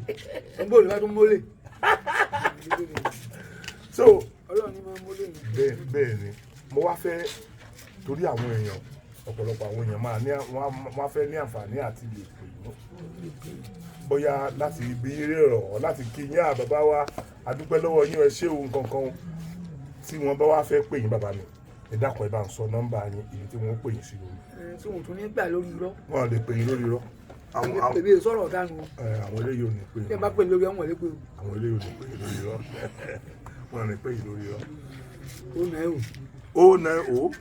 Speaker 2: ẹgbẹ́ olè bá tún mọ́lẹ̀.
Speaker 1: so
Speaker 2: ọlọ́run ni máa mọ́lẹ̀ yìí.
Speaker 1: bẹ́ẹ̀ ni mo wá fẹ́ torí àwọn èèyàn ọ̀pọ̀lọpọ̀ àwọn èèyàn wọ́n fẹ́ ní àǹfààní àti lè pè yín bóyá láti ibi eré rọ̀ láti kí yín bàbá wa adúpẹ́ lọ́wọ́ yín ẹ ṣé ohun kankan tí wọ́n bá wá fẹ́ pè yín bàbá mi ẹ dákun ẹ bá ń sọ nọ́mbà yín èyí tí wọ́n pè yín sí lórí.
Speaker 2: tí wọ́n tún ní gbà lórí irọ́.
Speaker 1: wọ́n lè pè yín lórí irọ́.
Speaker 2: èmi ò sọ̀rọ̀ ọ̀dà nù.
Speaker 1: àwọn eléyìí ò ní pè yín.
Speaker 2: tí ẹ bá pè yín lórí ọmọ ẹ lé pé o.
Speaker 1: àwọn eléyìí ò ní pè yín lórí irọ́. wọ́n lè pè yín lórí irọ́.
Speaker 2: 090
Speaker 1: 090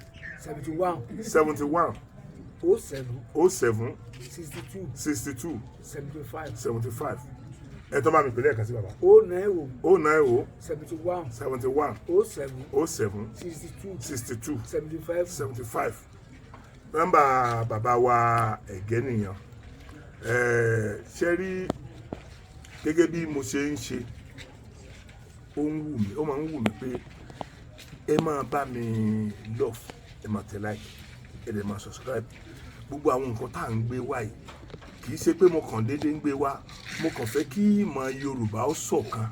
Speaker 2: 71
Speaker 1: 71 07
Speaker 2: 62
Speaker 1: 62
Speaker 2: 75
Speaker 1: 75 ẹ tó bá mi pèlè ẹ̀ka sí bàbá
Speaker 2: 090
Speaker 1: 090
Speaker 2: 71
Speaker 1: 71
Speaker 2: 07
Speaker 1: 07
Speaker 2: 62
Speaker 1: 62
Speaker 2: 75
Speaker 1: 75 nọ́mbà bàbá wa Ẹ̀gẹ́ nìyẹn ṣe rí gẹ́gẹ́ bí mo ṣe ń ṣe ó máa ń wù mí pé ẹ máa bá mi love ẹ máa tẹ like ẹ dẹ̀ máa subscribe gbogbo àwọn nǹkan tá à ń gbé wá yìí kì í ṣe pé mo kàn déédéé ń gbé wá mo kàn fẹ́ kí ìmọ̀ Yorùbá ó ṣọ̀kan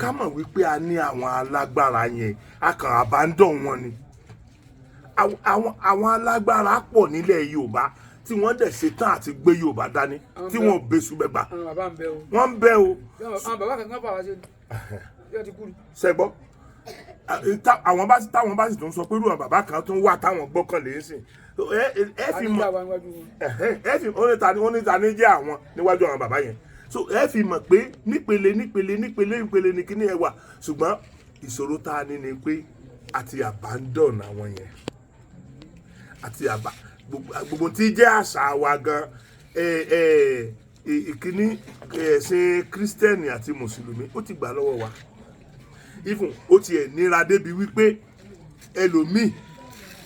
Speaker 1: ká mọ̀ wípé a ní àwọn alágbára yẹn a kàn abandon wọn ni àwọn alágbára pọ̀ nílẹ̀ Yorùbá tí wọ́n dẹ̀ ṣe tán àti gbé Yorùbá dání tí wọ́n bẹ̀sù bẹ̀gbà wọ́n ń bẹ o.
Speaker 2: àwọn bàbá kankan bá wa ṣe yóò ti kú ni.
Speaker 1: ṣẹgbọ́ táwọn bá sì tún sọ pé irú àwọn bàbá kan tún wà táwọn gbọ́kànlé ń sìn ẹ fi mọ̀ oníta ní jẹ́ àwọn níwájú àwọn bàbá yẹn so ẹ fi mọ̀ pé nípele ní kíní ẹ wà ṣùgbọ́n ìṣòro tá a ní ni pé àti abandon àwọn yẹn àti gbogbo tí jẹ́ àṣà wa gan ìkíní ẹ̀sìn kírísítẹ́nì àti mùsùlùmí ó ti gbà lọ́wọ́ wa even ó tiẹ̀ nira débi wípé ẹlòmíì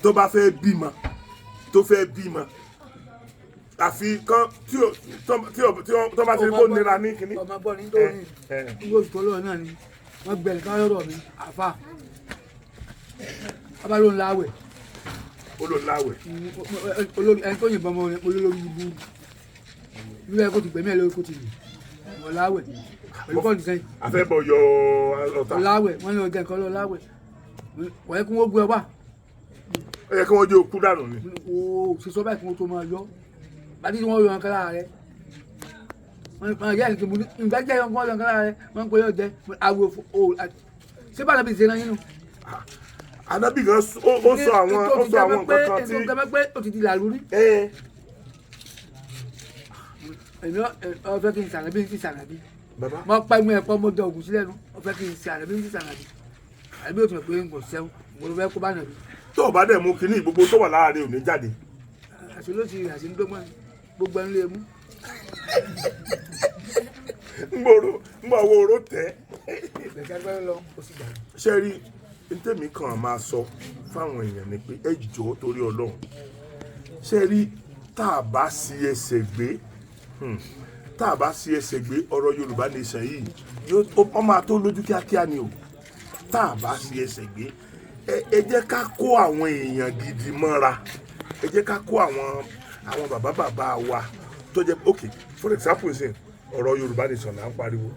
Speaker 1: tó bá fẹ́ bímọ àfi kan tí bá ti rí kó nira ní kíní.
Speaker 2: ọmọ gbọ́ ní tóní nígbà oṣù tó lọ́wọ́ náà ni wọ́n gbẹ̀rẹ̀ káyọ̀rọ̀ mi àfà abáyọ̀ ńláwẹ̀.
Speaker 1: olóńláwẹ̀.
Speaker 2: olórí ẹni tó yìnbọn mọ́ olórí ibú ìlú ẹ̀ kó ti gbẹ̀mí ẹ̀ lórí kó ti lù wọ́n láwẹ̀ pẹ̀lú kọ́ọ̀dù sẹ́yìn.
Speaker 1: afẹ́bọ̀ yọ ọ̀tá.
Speaker 2: láwẹ̀ wọ́n yọ ọjà nǹkan lọ láwẹ̀ wọ́n yẹ kí wọ́n gbé ọ wá.
Speaker 1: ó yẹ kí wọ́n jẹ́ òkú dànù ni.
Speaker 2: ooo ṣe sọ báyìí kí wọ́n tó máa yọ bàtí tí wọ́n yọ nǹkan lára rẹ̀ wọ́n yẹ kí nǹkan jẹ́ yọ nǹkan lára rẹ̀ wọ́n kò yọ jẹ́ àwọ̀ ṣé bá nàbí ṣe náà yín nù.
Speaker 1: Ànábì gan ó sọ àwọn nǹkan kan tí.
Speaker 2: ètò ìjọba pé ó ti di làlúrí. èmi ọ̀fẹ́ kí n sànàbí n sì sànàbí. mo pa ẹmu ẹ̀pọ̀ mo dọ̀ ògùn sílẹ̀ nu ọ̀fẹ́ kí n sànàbí n sì sànàbí. àbí o tún pé n kò sẹ́wọ̀n mo lọ fẹ́ kó bá nàbí.
Speaker 1: tó o bá dẹ̀ mú kinní gbogbo tó wà lára rẹ̀ ò ní jáde.
Speaker 2: àṣẹ ló ti àṣẹ ń dọ́gbọ́n gbogbo ẹnu lè mú.
Speaker 1: ngbọ̀ wo oró tẹ́.
Speaker 2: ìgbẹ́kẹ̀gbẹ́ lọ ó sì gbà.
Speaker 1: ṣé rí ntẹ́mi kan máa sọ fáwọn èèyàn ni pé ẹ jọ̀ọ́ torí Ọlọ́run ṣé rí tá a bá sí ẹsẹ̀ gbé ọ̀rọ̀ Yorùbá nation yìí ó máa tó lójú kíákíá ni o tá a bá sí ẹsẹ̀ gbé ẹ jẹ́ ká kó àwọn èèyàn gidi mọ́ra ẹ jẹ́ ká kó àwọn bàbá wa tó jẹ́ ok for example ṣe ọ̀rọ̀ Yorùbá nation là ń pariwo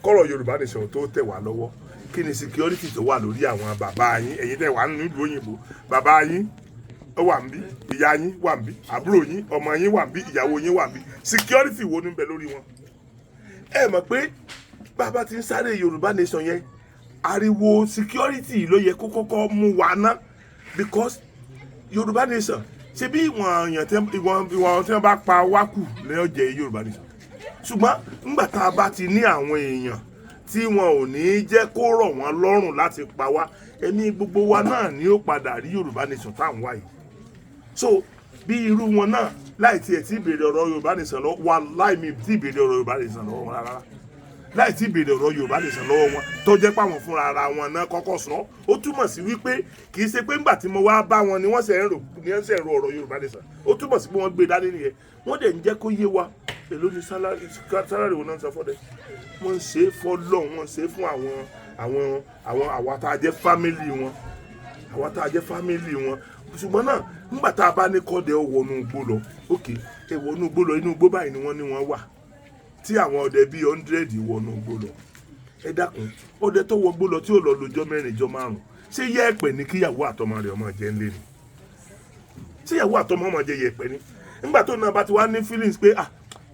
Speaker 1: kọ́rọ̀ Yorùbá nation tó tẹ̀ wá lọ́wọ́ kí ni security tó wà lórí àwọn bàbá yín ẹ̀yin tẹ́ wà nílùú òyìnbó bàbá yín ó wà níbí ìyá yín wà níbí àbúrò yín ọmọ yín wà níbí ìyàwó yín wà níbí security wo ni ń bẹ lórí wọn. ẹ mọ̀ pé bàbá ti ń sáré Yorùbá nation yẹn ariwo security ló yẹ kó kọ́kọ́ mú wa ná because Yorùbá nation ṣe bí ìwọ̀n tí wọ́n bá pa wákù lẹ́yìn ọ̀jẹ̀ Yorùbá nation ṣùgbọ́n nígbà tá a bá ti ní àwọn èèyàn tí wọn ò ní jẹ́ kó rọ̀ wọ́n lọ́rùn láti pa wá ẹ̀mí gbogbo wa náà ni ó padà rí Yorùbá nation tá à ń wá yìí so bí irú wọn náà láì tiẹ̀ tí ìbéèrè ọ̀rọ̀ Yorùbá nation lọ́wọ́ wa láì mi tí ìbéèrè ọ̀rọ̀ Yorùbá nation lọ́wọ́ wọn rárá láì tí ìbéèrè ọ̀rọ̀ Yorùbá nation lọ́wọ́ wọn tó jẹ́ pàwọn fúnra ara wọn náà kọ́kọ́ sọ ó túmọ̀ sí wípé kì í ṣe pé ńgbà tí mo wá bá wọn ni wọ́n ṣe ń rò ọ̀rọ̀ Yorùbá nation ó túmọ̀ sí pé wọ́n gbé dání nìyẹn wọ́n dẹ̀ ń jẹ́ kó yé wa èló ni sálárì wọn náà ń sọ fọ́dẹ̀ wọ́n ń ṣe é fọ́lọ́ wọ́n ń ṣe é fún àwa tá a jẹ́ fámìlì wọn ṣùgbọ́n náà nígbà tá a bá ní kọ́dẹ̀ wọnú igbó lọ òkè wọnú igbó lọ inú igbó báyìí ni wọ́n wà tí àwọn ọdẹ bíi 100 wọnú igbó lọ ẹ dákun ọdẹ tó wọ igbó lọ tí ò lọ lọ́jọ́ 4 jọ́ 5 ṣé yẹ̀pẹ̀ ní kíyàwó àtọmọ rẹ̀ ọmọ jẹ́ ńlẹ̀ ni ṣé ìyàwó àtọmọ ọmọ jẹ́ yẹ̀pẹ̀ ni nígbà tó náà bá ti wá ní feelings pé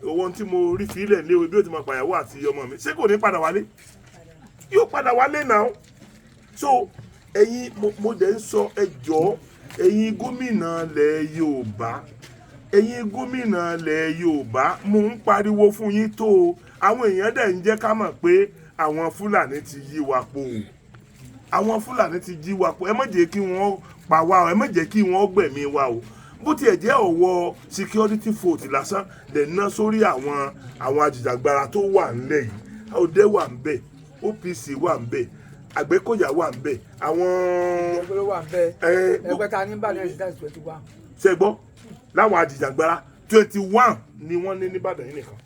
Speaker 1: ohun tí mo rí fílẹ̀ léwu bí ó ti máa pàyàwó àti ọmọ mi ṣé kò ní padà wálé yóò padà wálé náà so ẹ̀yin mo dẹ̀ ń sọ ẹ jọ̀ọ́ ẹ̀yin gómìnà ilẹ̀ Yorùbá mo ń pariwo fún yín tó o àwọn èèyàn dẹ̀ ń jẹ́ ká mọ̀ pé àwọn Fúlàní ti yí wa po ẹ má jẹ́ kí wọ́n pa wá o ẹ má jẹ́ kí wọ́n gbẹ̀mí wa o bó tiẹ̀ jẹ́ ọ̀wọ́ security vote lásán lè ná sórí àwọn ajìjàgbara tó wà ńlẹ̀ yìí. Òde wà ń bẹ̀, OPC wà ń bẹ̀, Àgbẹ̀kọ̀yà wà ń bẹ̀, àwọn
Speaker 2: ẹgbẹ́ wà ń bẹ ẹgbẹ́ ta ní Ìbàdàn ẹ̀sìn láti 21.
Speaker 1: ṣẹgbọ́n láwọn ajìjàgbara 21 ni wọ́n ní nìbàdàn yìí nìkan.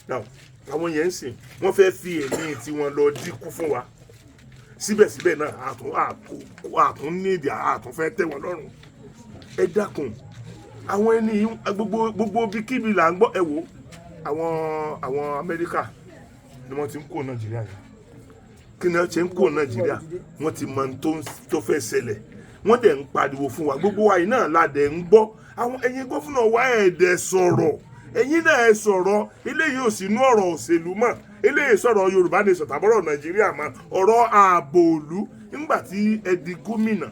Speaker 1: Now àwọn yẹn ń sìn wọ́n fẹ́ fi ẹ̀mí tí wọ́n lọ dínkù fún wa síbẹ̀síbẹ̀ náà àtún nídìí àtún fẹ́ tẹ́ wọn lọ́rùn. Ẹ dákun àwọn ẹni gbogbo bíkíbi là ń gbọ́. Ẹ wò àwọn Amẹ́ríkà ni wọ́n ti ń kó Nàìjíríà yẹn. Kí ni wọ́n ṣe ń kó Nàìjíríà? Wọ́n ti mọ tó fẹ́ ṣẹlẹ̀, wọ́n dẹ̀ ń pariwo fún wa. Gbogbo wa yìí náà la dẹ̀ ń gbọ́. Àwọn ẹ̀yin gómìnà wa ẹ̀ẹ́dẹ̀ sọ̀rọ̀, ẹ̀yin náà ẹ sọ̀rọ̀. Eléyìí ò sínú ọ̀rọ̀ òṣèlú mọ́, eléyìí sọ̀rọ̀ Yorùbá nation tàbọ̀rọ̀ Nàìjíríà mọ́, ọ̀rọ̀ ààbò ìlú. Nígbà tí ẹ di gómìnà,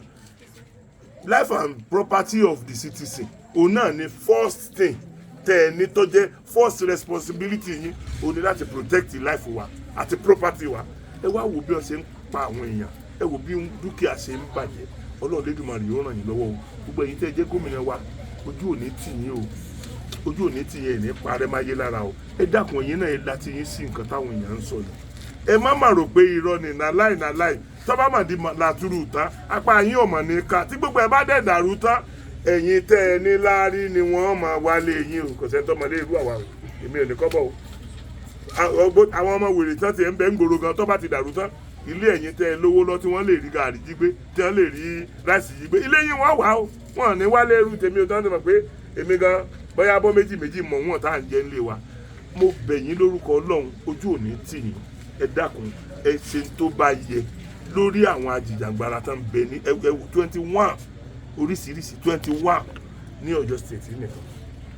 Speaker 1: life and property of the citizen òun náà ni first thing tẹ́ ẹ ní tó jẹ́ first responsibility yín, òun ni láti protect life wa àti property wa. Ẹ wá wo bí wọ́n ṣe ń pa àwọn èèyàn, ẹ wo bí dúkìá ṣe ń bàjẹ́. Ọlọ́run Lédùmarè yóò ràn yín lọ́wọ́ o. Gbogbo ẹ̀yin tẹ́ ẹ jẹ́ gómìnà wa, ojú ò ní tì yín o, ojú ò ní tì yín ẹ̀ ní parẹ́ máyé lára o. Ẹ dákun ẹ̀yin náà ẹ láti yín sí nǹkan táwọn èèyàn ń sọ yìí. Ẹ má mà rò pé irọ́ ni nàláì tọ́ba mà di làtúrù tán apá yín ọ̀mọ̀ ní ká tí gbogbo ẹ bá dẹ̀ dàrú tán ẹ̀yin tẹ́ ẹ ní láárí ni wọ́n máa wálé yín o. Kò sẹ́ tọ́mọdé irú àwa o, èmi ò ní kọ́bọ̀ o. Àwọn ọmọ wèrè tán ti ẹ̀ ń bẹ́ ń gbòòrò gan tọ́ba ti dàrú tán ilé ẹ̀yin tẹ́ ẹ lówó lọ tí wọ́n lè rí gàrí jí gbé tí wọ́n lè rí ráìsì jí gbé, ilé yín wọ́n wà o. Wọ́n ní wálé irú tèmi o tán ti mọ̀ pé èmi gan bóyá abọ́ méjì mọ̀ wọ́n tá à ń jẹ nílé wa. Mo bẹ̀ yín lórúkọ Ọlọ́run, ojú ò ní tì yín. Ẹ dákun ẹ ṣe tó bá yẹ lórí àwọn ajìjàgbara tán bẹ ní ẹwù 21 oríṣiríṣi 21 ní Ọ̀yọ́ state nìkan.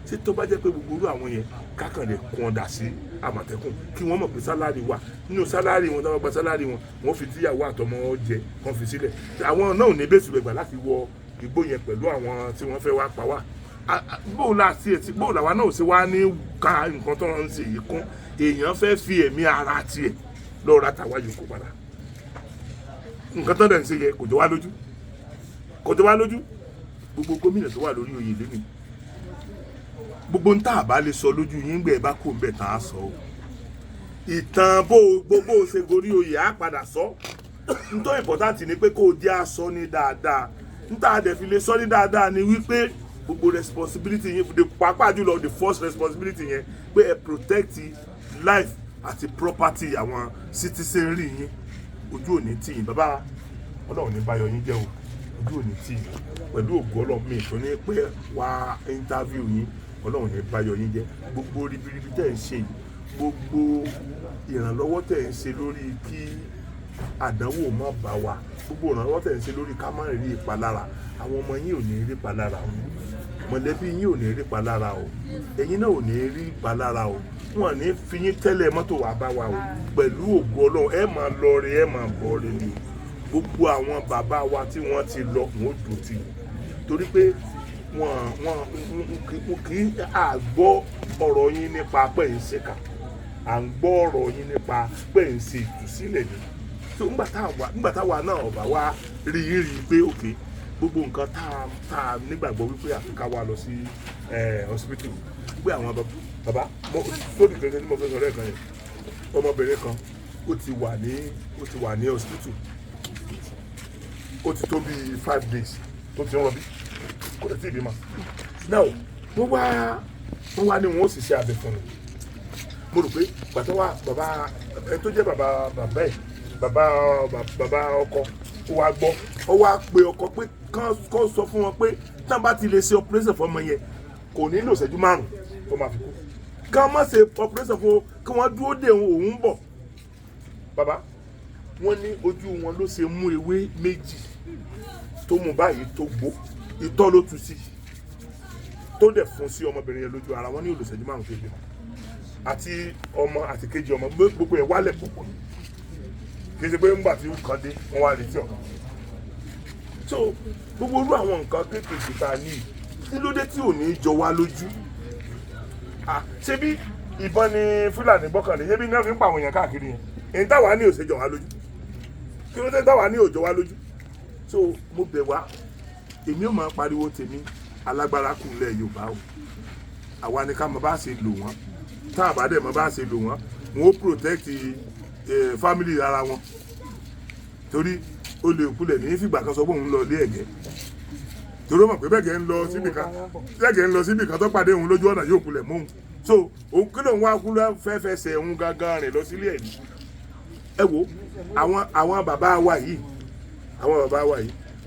Speaker 1: Ṣé tó bá jẹ́ pé gbogbo irú àwọn yẹn kákan lè kún ọ̀dà sí Àmọ̀tẹ́kùn kí wọ́n mọ̀ pé sálárì wà nínú sálárì wọn, táwọn gba sálárì wọn wọ́n fi tíyàwó àtọmọ jẹ wọ́n fi sílẹ̀. Àwọn náà ò ní bẹ́sù rẹ̀ gbà láti wọ igbó yẹn pẹ̀lú àwọn tí wọ́n fẹ́ wá pa wá. Bóò làwa náà ò sí wá ní ká nǹkan tó ń ṣe yìí kún. Èèyàn fẹ́ fi ẹ̀mí ara tiẹ̀ lọ́ọ́ ra tàwa yòókù padà. Nǹkan tó dẹ̀ ń ṣe yẹ kò jọ wá lójú. Gbogbo gómìnà tó wà lórí oyè lẹ́nu gbogbo ń tà bá lè sọ lójú yín gbẹ̀ bá kò ń bẹ̀ tá a sọ o. Ìtàn gbogbo ṣe gorí oyè á padà sọ. Nítorí important ni pé kó o jẹ́ aṣọ ní dáadáa. Níta dẹ̀ fi lè sọ ní dáadáa ni wípé gbogbo responsibility yín pàápàá jùlọ the first responsibility yẹn pé ẹ protect life àti property àwọn citizenry yín. Ojú ò ní tì yín bàbá, Ọlọ́run ní báyọ̀ yín jẹ́ o. Ojú ò ní tì yín pẹ̀lú ògo Ọlọ́run mi tó ní pé wá interview yín. Ọlọ́run ní báyọ̀ yín jẹ́. Gbogbo ribiribi tẹ́ ẹ̀ ń ṣe yìí, gbogbo ìrànlọ́wọ́ tẹ́ ẹ̀ ń ṣe lórí kí àdánwò má bá wa, gbogbo ìrànlọ́wọ́ tẹ́ ẹ̀ ń ṣe lórí ká má rí ìpalára, àwọn ọmọ yín ò ní rí ìpalára o, mọ̀lẹ́bí yín ò ní rí ìpalára o, ẹ̀yin náà ò ní rí ìpalára o. Wọ́n ní fi yín tẹ́lẹ̀ mọ́tò wá bá wa o. Pẹ̀lú ògo Ọlọ́run ẹ máa lọ rí ẹ máa bọ̀ rí ni. Gbogbo àwọn bàbá wa tí wọ́n ti lọ wọ́n dùn tì torí pé wọ́n kì í àgbọ́ ọ̀rọ̀ yín nípa pé ń ṣèkà, à ń gbọ́ ọ̀rọ̀ yín nípa pé ń ṣe ìtúsílẹ̀ ni. So nígbà táwa náà ọ̀bà wa rí pé òkè gbogbo nǹkan tá a nígbàgbọ́ wípé àfikà wa lọ sí hospital pé àwọn bàbá lórí kẹ̀kẹ́ tí mo fẹ́ sọ lẹ́ẹ̀kan yẹn ọmọbìnrin kan ó ti wà ní hospital ó ti tó bí 5 days tó ti ń rọbí kò lè tí ì bímọ. Now wọ́n wá ní wọn ó sì ṣe abẹ fún mi. Mo rò pé pàtó wá bàbá ẹ tó jẹ́ bàbá ọkọ ó wá gbọ́ ó wá pe ọkọ pé kán sọ fún wọn pé tí wọ́n bá ti lè ṣe operation fún ọmọ yẹn kò nílò ìṣẹ́jú 5 tó máa fi kú. Ká má ṣe operation fún kí wọ́n dúró dè òun bọ̀. Bàbá wọ́n ní ojú wọn ló ṣe mú ewé méjì tó mú báyìí tó gbó ìtọ́ ló tu sí tó dẹ̀ fún sí ọmọbìnrin yẹn lójú ara wọn ní olùṣẹ́jú 5 tó gbé àti ọmọ àti kejì ọmọ gbogbo ẹ̀ wálẹ̀ púpọ̀ kì í ṣe pé ńgbà tí ó kàn dé wọ́n wá retí ọ̀kan. So gbogbo orú àwọn nǹkan kéékèèké tá a ní kí ló dé tí ò ní jọ wá lójú. Ṣé bí ìbọn ni Fúlàní gbọ́kànlé ṣé bí iná fi ń pa àwọn èèyàn káàkiri yẹn èyí táwa ní òṣèjọ wá lójú kí ló dé táwa ní òjò wá lójú. So mo bẹ̀ wá èmi ò máa pariwo tèmi alágbára kù lẹ̀ Yorùbá o àwa ni ká mọ bá ṣe lò wọ́n tá a bá dẹ̀ mọ bá ṣe lò wọ́n wọn ó protect family ara wọn torí ó lè kulẹ̀ ní fìgbà kan sọ pé òun lọ ilé ẹ̀gẹ́ torí ó mọ̀ pé bẹ́ẹ̀gẹ́ ń lọ síbì kan tó pàdé òun lójú ọ̀nà yóò kulẹ̀ mọ́ òun so òun kí lóun wá kúlẹ̀ fẹ́fẹ́ sẹ̀ òun gangan rìn lọ sílé ẹ̀gẹ́ ẹ wo àwọn bàbá wa yìí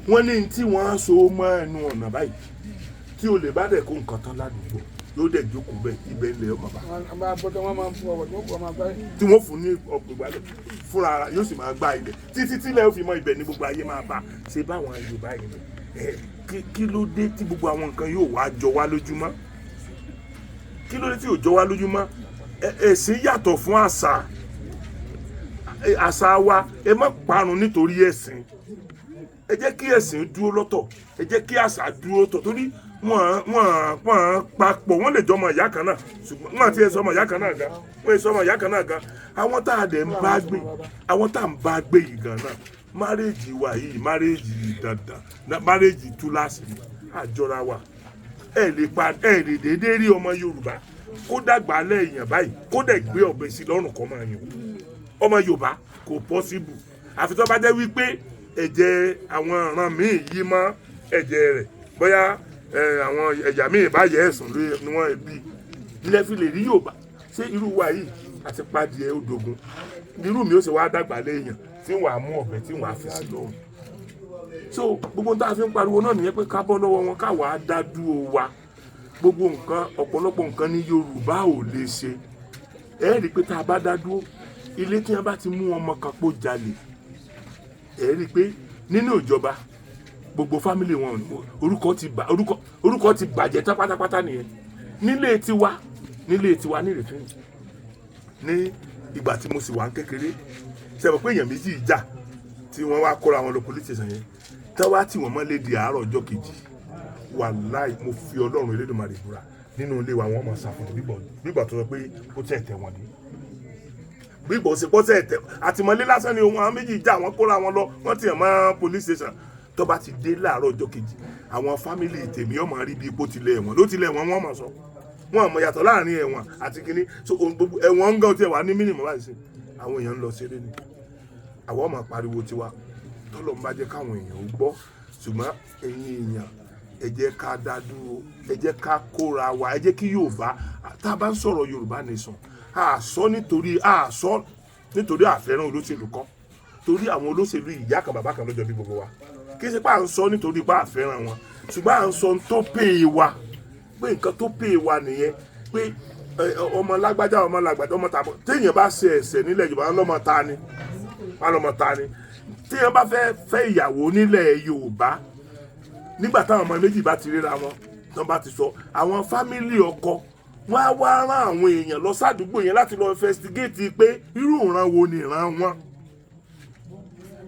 Speaker 1: wọ́n ní tí wọ́n so mọ́ ẹnu ọ̀nà báyìí tí o lè bá dẹ̀ kó nǹkan tán ládùúgbò yóò dẹ̀ jókòó bẹ́ẹ̀ ibẹ̀ ilẹ̀ ọmọ bá. tí wọ́n fún ní ọ̀pọ̀ ìgbàlẹ̀ fúnra ara yóò sì máa gbá ilẹ̀ títí tílẹ̀ ó fi mọ ibẹ̀ ní gbogbo ayé máa bá ṣe báwọn Yorùbá yìí ni kí ló dé tí gbogbo àwọn nǹkan yóò wá jọ wá lójúmọ́ kí ló dé tí yóò jọ wá lójúmọ́ ẹ̀sìn yàtọ̀ fún àṣà wa ẹ má parun nítorí ẹ̀sìn ẹ jẹ́ kí ẹ̀sìn dúró lọ́tọ̀ ẹ jẹ́ kí àṣà dúró lọ́tọ̀ torí wọ́n papọ̀ wọ́n lè jọmọ ìyá kan náà ṣùgbọ́n wọ́n àti ẹ̀sọ́ ọmọ ìyá kan náà gan wọ́n èso ọmọ ìyá kan náà gan àwọn tá a dẹ̀ ń bá gbé àwọn tá a ń bá gbé yìí gan náà márèèjì wa yìí márèèjì dandan márèèjì túláàsì àjọra wa ẹ lè déédéé rí ọmọ Yorùbá kó dàgbà lẹ́yìn báyìí kó dẹ̀ gbé ọ̀bẹ sí lọ́rùn kọ́ máa yàn ọmọ Yorùbá kò pọ́síbù àfi tó bá jẹ́ wípé ẹ̀jẹ̀ àwọn ọ̀ràn míì yí mọ́ ẹ̀jẹ̀ rẹ̀ bóyá àwọn ẹ̀yà míì bá yẹ ẹ̀sùn ni wọ́n bí ilẹ̀ fi lè rí Yorùbá ṣé irú wa yìí àti padìẹ odògùn irú mi ó ṣe wá dàgbà lẹ́yìn tí wọ́n á mú ọ̀bẹ tí wọ́n á fi sí lọ́rùn so gbogbo tá a fi ń pariwo náà nìyẹn pé ká bọ́ lọ́wọ́ wọn ká wàá dá dúró wa gbogbo nǹkan ọ̀pọ̀lọpọ̀ nǹkan ní Yorùbá ò lè ṣe ẹ rí i pé tá a bá dá dúró ilé tí wọ́n bá ti mú ọmọ kan pò jalè ẹ rí i pé nínú ìjọba gbogbo fámìlì wọn orúkọ ti bàjẹ́ tán pátápátá nìyẹn nílé tiwa nírètí ní ìgbà tí mo sì wà ń kékeré ṣe mọ̀ pé èèyàn méjì jà tí wọ́n wá kóra wọn lọ police station yẹn tán wá tí wọ́n mọ́ lé di àárọ̀ ọjọ́ kejì wàláì mo fi Ọlọ́run Elédùmarè búra nínú ilé wa wọ́n mọ̀ ṣàfihàn bíbọ̀ tó sọ pé ó tẹ̀ tẹ̀ wọ́n ní bíbọ̀ ó sì pọ́ tẹ̀ tẹ̀ àtìmọ́lé lásán ni ohun àwọn méjì jà wọ́n kóra wọn lọ wọ́n tiẹ̀ mọ́ police station tó bá ti dé láàárọ̀ ọjọ́ kejì àwọn fámìlì tèmi ọmọ rí bí ipò tilẹ̀ ẹ̀wọ̀n ló tilẹ̀ ẹ̀wọ̀n wọ́n mọ̀ sọ wọn mọ̀ yàtọ̀ láàrin ẹ̀wọ̀n àti kínní so gbogbo ẹ̀wọ̀n ń gan tiẹ̀ wà ní mínímù báyìí sí àwọn èèyàn ń lọ ṣeré ni àwọn ọmọ pariwo tiwa tọ́lọ̀ ń bá jẹ́ káwọn èèyàn ó gbọ́ ṣùgbọ́n ẹ̀yin èèyàn ẹ jẹ́ ká dá dúró ẹ jẹ́ ká kóra wa ẹ jẹ́ kí Yorùbá tá a bá ń sọ̀rọ̀ Yorùbá nation àsọ nítorí àfẹ́ràn olóṣèlú kọ́ torí àwọn olóṣèlú ìyá kan bàbá kan lọ́jọ́ bí gbogbo wa kì í ṣe pé à ń sọ nítorí pé àfẹ́ràn wọn ṣùgbọ́n à ń sọ tó pè é wa pé nǹkan tó pè é wa nìyẹn pé ọmọ lágbájá ọmọ tàbọ̀ téèyàn bá ṣe ẹ̀ṣẹ̀ nílẹ̀ Yorùbá lọ́mọ ta ni téèyàn bá fẹ́ ìyàwó nílẹ̀ Yorùbá nígbà táwọn ọmọ méjì bá ti ríra wọn tán bá ti sọ àwọn fámìlì ọkọ wọn á wá rán àwọn èèyàn lọ sádùúgbò yẹn láti lọ investigate pé irú ìran wo ni ìran wọn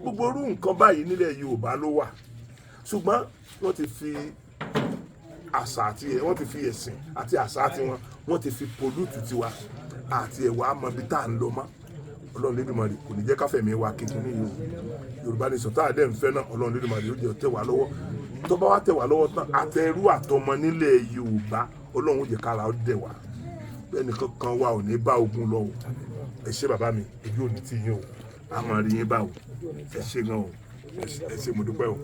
Speaker 1: gbogbo irú nǹkan báyìí nílẹ̀ Yorùbá ló wà ṣùgbọ́n wọ́n ti fi àṣà àti wọ́n ti fi ẹ̀sìn àti àṣà tiwọn wọ́n ti fi pollute tiwa àti ẹ̀wà amọ̀bí tá à ń lọ mọ́ Ọlọ́run Elédùmarè kò ní jẹ́ káfẹ̀mí wa kékeré yìí Yorùbá ní sọ̀tà àdẹ́ ń fẹ́ náà Ọlọ́run Elédùmarè yóò jẹ́ tẹ̀ wá lọ́wọ́ tó bá wá tẹ̀ wá lọ́wọ́ tán àtẹrú àtọmọ nílẹ̀ Yorùbá Ọlọ́run ó jẹ́ kára ó dẹ̀ wá ẹnì kankan wa ò ní bá ogun lọ o ẹ ṣé bàbá mi èyí ò ní tì yín o a máa rí yín bá o ẹ ṣé gan o ẹ ṣé mo dúpẹ́ o.